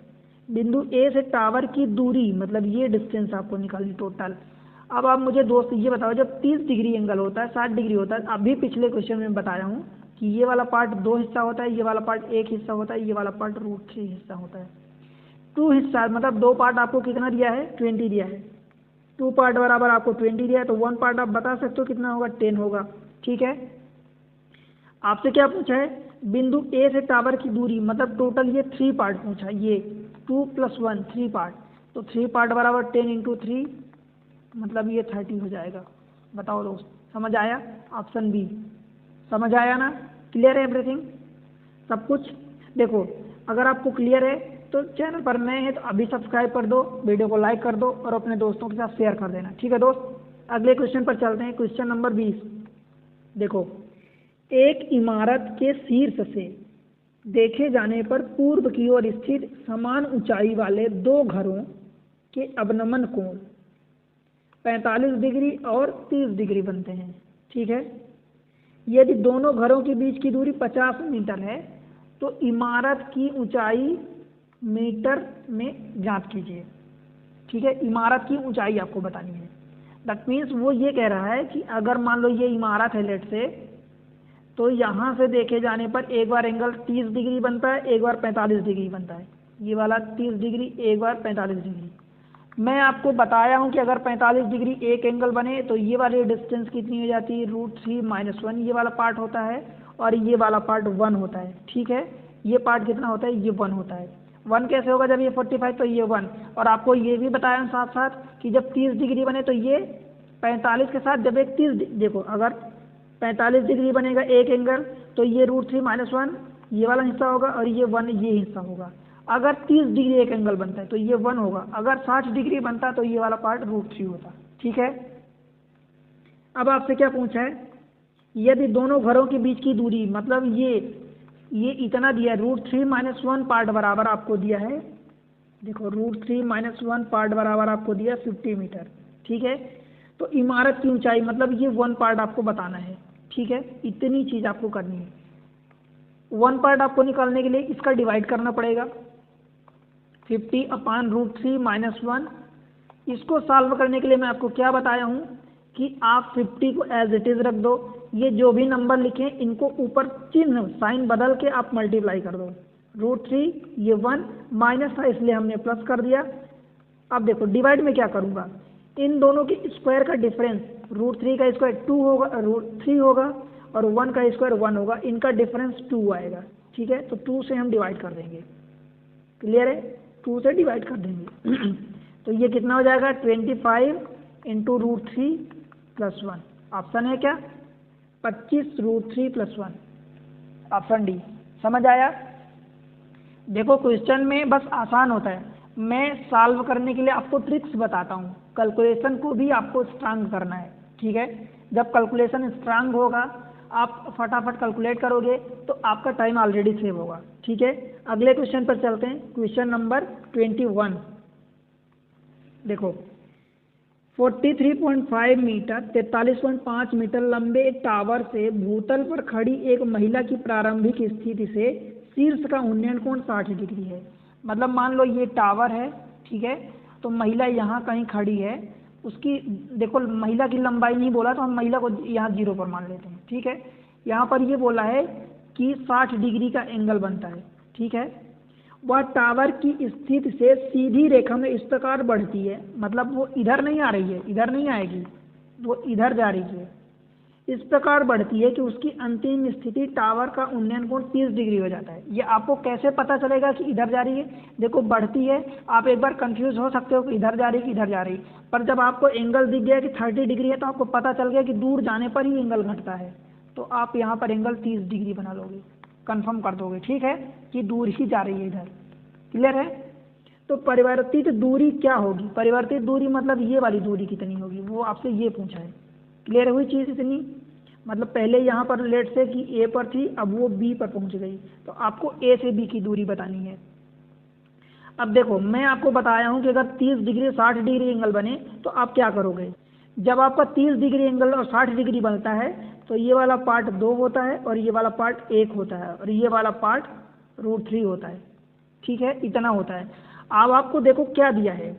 S1: बिंदु ए से टावर की दूरी, मतलब ये डिस्टेंस आपको निकालनी टोटल। अब आप मुझे दोस्त ये बताओ, जब 30 डिग्री एंगल होता है, 60 डिग्री होता है, अभी पिछले क्वेश्चन में बताया हूँ कि ये वाला पार्ट 2 हिस्सा होता है, ये वाला पार्ट 1 हिस्सा होता है, ये वाला पार्ट √3 हिस्सा होता है। 2 हिस्सा मतलब 2 पार्ट आपको कितना दिया है? 20 दिया है। 2 पार्ट बराबर आपको 20 दिया है, तो 1 पार्ट आप बता सकते हो कितना होगा? 10 होगा, ठीक है। आपसे क्या पूछा है? बिंदु ए से टावर की दूरी, मतलब टोटल ये 3 पार्ट पूछा, ये 2 + 1 3 पार्ट, तो 3 पार्ट बराबर 10 × 3, मतलब ये 30 हो जाएगा। बताओ दोस्त, समझ आया? ऑप्शन बी, समझ आया ना? क्लियर है एवरीथिंग, सब कुछ? देखो अगर आपको क्लियर है तो चैनल पर नए हैं तो अभी सब्सक्राइब कर दो, वीडियो को लाइक कर दो और अपने दोस्तों के साथ शेयर कर देना, ठीक है दोस्त। अगले क्वेश्चन पर चलते हैं, क्वेश्चन नंबर 20। देखो, एक इमारत के शीर्ष से देखे जाने पर पूर्व की ओर स्थित समान ऊंचाई वाले 2 घरों के अवनमन कोण 45 डिग्री और 30 डिग्री बनते हैं, ठीक है। यदि दोनों घरों के बीच की दूरी 50 मीटर है तो इमारत की ऊंचाई मीटर में ज्ञात कीजिए, ठीक है। इमारत की ऊंचाई आपको बतानी है, दैट मीन्स वो ये कह रहा है कि अगर मान लो ये इमारत है लेट से, तो यहाँ से देखे जाने पर एक बार एंगल 30 डिग्री बनता है, एक बार 45 डिग्री बनता है, ये वाला 30 डिग्री, एक बार 45 डिग्री। मैं आपको बताया हूँ कि अगर 45 डिग्री एक एंगल बने तो ये वाली डिस्टेंस कितनी हो जाती है? √3 - 1 ये वाला पार्ट होता है और ये वाला पार्ट 1 होता है, ठीक है। ये पार्ट कितना होता है? ये 1 होता है। 1 कैसे होगा जब ये 45 तो ये 1। और आपको ये भी बताया साथ साथ कि जब 30 डिग्री बने तो ये 45 के साथ जब एक 30 देखो अगर 45 डिग्री बनेगा एक एंगल तो ये √3 - 1 ये वाला हिस्सा होगा और ये 1 ये हिस्सा होगा। अगर 30 डिग्री एक एंगल बनता है तो ये 1 होगा, अगर 60 डिग्री बनता है तो ये वाला पार्ट √3 होता। ठीक है। अब आपसे क्या पूछा है, यदि दोनों घरों के बीच की दूरी मतलब ये इतना दिया √3 - 1 पार्ट बराबर आपको दिया है, देखो √3 - 1 पार्ट बराबर आपको दिया 50 मीटर। ठीक है। तो इमारत की ऊंचाई मतलब ये 1 पार्ट आपको बताना है। ठीक है, इतनी चीज़ आपको करनी है। 1 पार्ट आपको निकालने के लिए इसका डिवाइड करना पड़ेगा 50/√3 - 1। इसको सॉल्व करने के लिए मैं आपको क्या बताया हूँ कि आप 50 को एज इट इज़ रख दो, ये जो भी नंबर लिखे इनको ऊपर चिन्ह साइन बदल के आप मल्टीप्लाई कर दो। √3 ये 1 माइनस था इसलिए हमने प्लस कर दिया। अब देखो डिवाइड में क्या करूँगा, इन दोनों के स्क्वायर का डिफरेंस √3 का स्क्वायर 2 होगा, √3 होगा और 1 का स्क्वायर 1 होगा, इनका डिफरेंस 2 आएगा। ठीक है, तो 2 से हम डिवाइड कर देंगे। क्लियर है, 2 से डिवाइड कर देंगे तो ये कितना हो जाएगा 25 × √3 + 1। ऑप्शन है क्या 25 √3 + 1, ऑप्शन डी। समझ आया। देखो क्वेश्चन में बस आसान होता है, मैं सॉल्व करने के लिए आपको ट्रिक्स बताता हूँ, कैलकुलेशन को भी आपको स्ट्रांग करना है। ठीक है, जब कैलकुलेशन स्ट्रांग होगा आप फटाफट कैलकुलेट करोगे तो आपका टाइम ऑलरेडी सेव होगा। ठीक है, अगले क्वेश्चन पर चलते हैं। क्वेश्चन नंबर 21 देखो 43.5 मीटर 43.5 मीटर लंबे एक टावर से भूतल पर खड़ी एक महिला की प्रारंभिक स्थिति से शीर्ष का उन्नयन कोण 60 डिग्री है। मतलब मान लो ये टावर है, ठीक है, तो महिला यहाँ कहीं खड़ी है, उसकी देखो महिला की लंबाई नहीं बोला तो हम महिला को यहाँ 0 पर मान लेते हैं। ठीक है, यहाँ पर ये बोला है कि 60 डिग्री का एंगल बनता है। ठीक है, वह टावर की स्थिति से सीधी रेखा में इस प्रकार बढ़ती है, मतलब वो इधर नहीं आ रही है, इधर नहीं आएगी, वो इधर जा रही है, इस प्रकार बढ़ती है कि उसकी अंतिम स्थिति टावर का उन्नयन कोण 30 डिग्री हो जाता है। ये आपको कैसे पता चलेगा कि इधर जा रही है, देखो बढ़ती है, आप एक बार कंफ्यूज हो सकते हो कि इधर जा रही है कि इधर जा रही है, पर जब आपको एंगल दिख गया कि 30 डिग्री है तो आपको पता चल गया कि दूर जाने पर ही एंगल घटता है, तो आप यहाँ पर एंगल 30 डिग्री बना लोगे, कन्फर्म कर दोगे। ठीक है, कि दूर ही जा रही है इधर। क्लियर है। तो परिवर्तित दूरी क्या होगी, परिवर्तित दूरी मतलब ये वाली दूरी कितनी होगी, वो आपसे ये पूछा है। क्लियर हुई चीज़ इतनी, मतलब पहले यहाँ पर लेट से कि ए पर थी, अब वो बी पर पहुँच गई, तो आपको ए से बी की दूरी बतानी है। अब देखो मैं आपको बताया हूँ कि अगर 30 डिग्री 60 डिग्री एंगल बने तो आप क्या करोगे, जब आपका 30 डिग्री एंगल और 60 डिग्री बनता है तो ये वाला पार्ट 2 होता है और ये वाला पार्ट 1 होता है और ये वाला पार्ट √3 होता है। ठीक है, इतना होता है। अब आपको देखो क्या दिया है,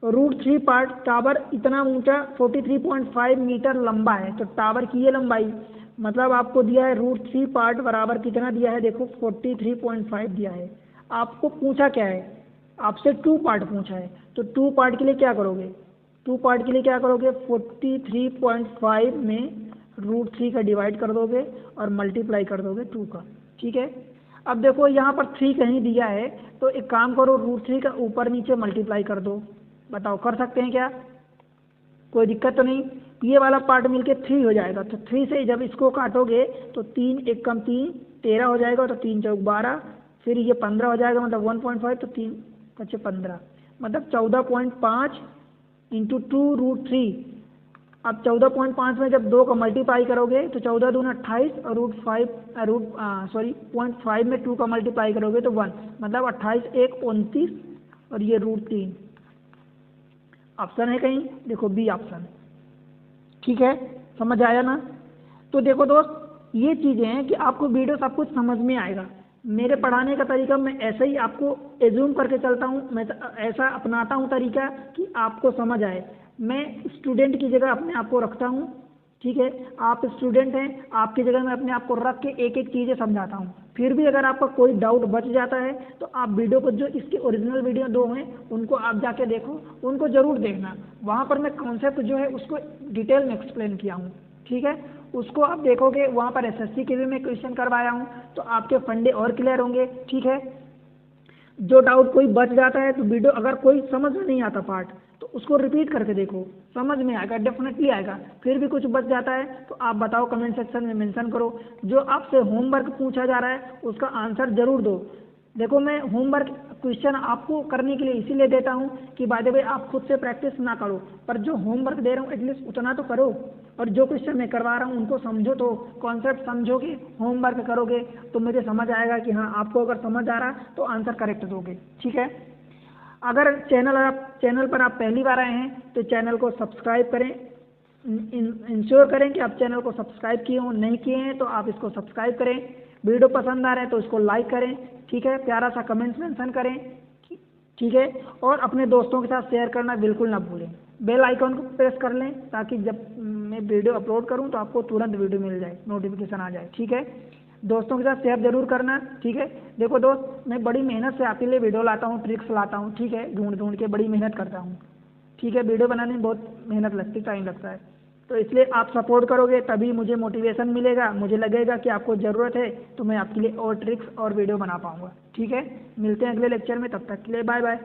S1: √3 पार्ट, टावर इतना ऊंचा 43.5 मीटर लंबा है, तो टावर की ये लंबाई मतलब आपको दिया है √3 पार्ट बराबर कितना दिया है, देखो 43.5 दिया है। आपको पूछा क्या है, आपसे 2 पार्ट पूछा है, तो 2 पार्ट के लिए क्या करोगे, 2 पार्ट के लिए क्या करोगे 43.5 में √3 का डिवाइड कर दोगे और मल्टीप्लाई कर दोगे 2 का। ठीक है, अब देखो यहाँ पर 3 कहीं दिया है, तो एक काम करो √3 का ऊपर नीचे मल्टीप्लाई कर दो। बताओ कर सकते हैं क्या, कोई दिक्कत तो नहीं। ये वाला पार्ट मिलके 3 हो जाएगा, तो 3 से जब इसको काटोगे तो 3 1 कम 3 13 हो जाएगा, तो 3 चौक 12, फिर ये 15 हो जाएगा, मतलब 1.5, तो 3 5 15, मतलब 14.5 × 2 √3। अब 14.5 में जब 2 का मल्टीप्लाई करोगे तो 14 दूनी 28 और .5 में 2 का मल्टीप्लाई करोगे तो 1, मतलब 28 1 29 और ये √3। ऑप्शन है कहीं, देखो बी ऑप्शन। ठीक है, समझ आया ना। तो देखो दोस्त ये चीज़ें हैं कि आपको वीडियो सब कुछ समझ में आएगा। मेरे पढ़ाने का तरीका मैं ऐसे ही आपको एज्यूम करके चलता हूँ, मैं ऐसा अपनाता हूँ तरीका कि आपको समझ आए। मैं स्टूडेंट की जगह अपने आप को रखता हूँ। ठीक है, आप स्टूडेंट हैं, आपकी जगह मैं अपने आप को रख के एक एक चीज़ें समझाता हूँ। फिर भी अगर आपका कोई डाउट बच जाता है तो आप वीडियो को, जो इसके ओरिजिनल वीडियो 2 हैं उनको आप जाके देखो, उनको ज़रूर देखना। वहाँ पर मैं कॉन्सेप्ट जो है उसको डिटेल में एक्सप्लेन किया हूँ। ठीक है, उसको आप देखोगे, वहाँ पर SSC के भी मैं क्वेश्चन करवाया हूँ, तो आपके फंडे और क्लियर होंगे। ठीक है, जो डाउट कोई बच जाता है तो वीडियो, अगर कोई समझ में नहीं आता पार्ट तो उसको रिपीट करके देखो, समझ में आएगा, डेफिनेटली आएगा। फिर भी कुछ बच जाता है तो आप बताओ, कमेंट सेक्शन में मेंशन करो। जो आपसे होमवर्क पूछा जा रहा है उसका आंसर जरूर दो। देखो, मैं होमवर्क क्वेश्चन आपको करने के लिए इसीलिए देता हूँ कि बाय द वे आप खुद से प्रैक्टिस ना करो, पर जो होमवर्क दे रहा हूँ एटलीस्ट उतना तो करो। और जो क्वेश्चन मैं करवा रहा हूँ उनको समझो, तो कॉन्सेप्ट समझोगे, होमवर्क करोगे तो मुझे समझ आएगा कि हाँ आपको अगर समझ आ रहा तो आंसर करेक्ट दोगे। ठीक है, अगर चैनल पर आप पहली बार आए हैं तो चैनल को सब्सक्राइब करें, इंश्योर करें कि आप चैनल को सब्सक्राइब किए हो, नहीं किए हैं तो आप इसको सब्सक्राइब करें। वीडियो पसंद आ रहा है तो इसको लाइक करें, ठीक है, प्यारा सा कमेंट्स मेंशन करें, ठीक है, और अपने दोस्तों के साथ शेयर करना बिल्कुल ना भूलें। बेल आइकॉन को प्रेस कर लें ताकि जब मैं वीडियो अपलोड करूं तो आपको तुरंत वीडियो मिल जाए, नोटिफिकेशन आ जाए। ठीक है, दोस्तों के साथ शेयर जरूर करना। ठीक है, देखो दोस्त, मैं बड़ी मेहनत से आपके लिए वीडियो लाता हूँ, ट्रिक्स लाता हूँ, ठीक है, ढूंढ के बड़ी मेहनत करता हूँ। ठीक है, वीडियो बनाने में बहुत मेहनत लगती, टाइम लगता है, तो इसलिए आप सपोर्ट करोगे तभी मुझे मोटिवेशन मिलेगा, मुझे लगेगा कि आपको ज़रूरत है, तो मैं आपके लिए और ट्रिक्स और वीडियो बना पाऊँगा। ठीक है, मिलते हैं अगले लेक्चर में, तब तक के लिए बाय बाय।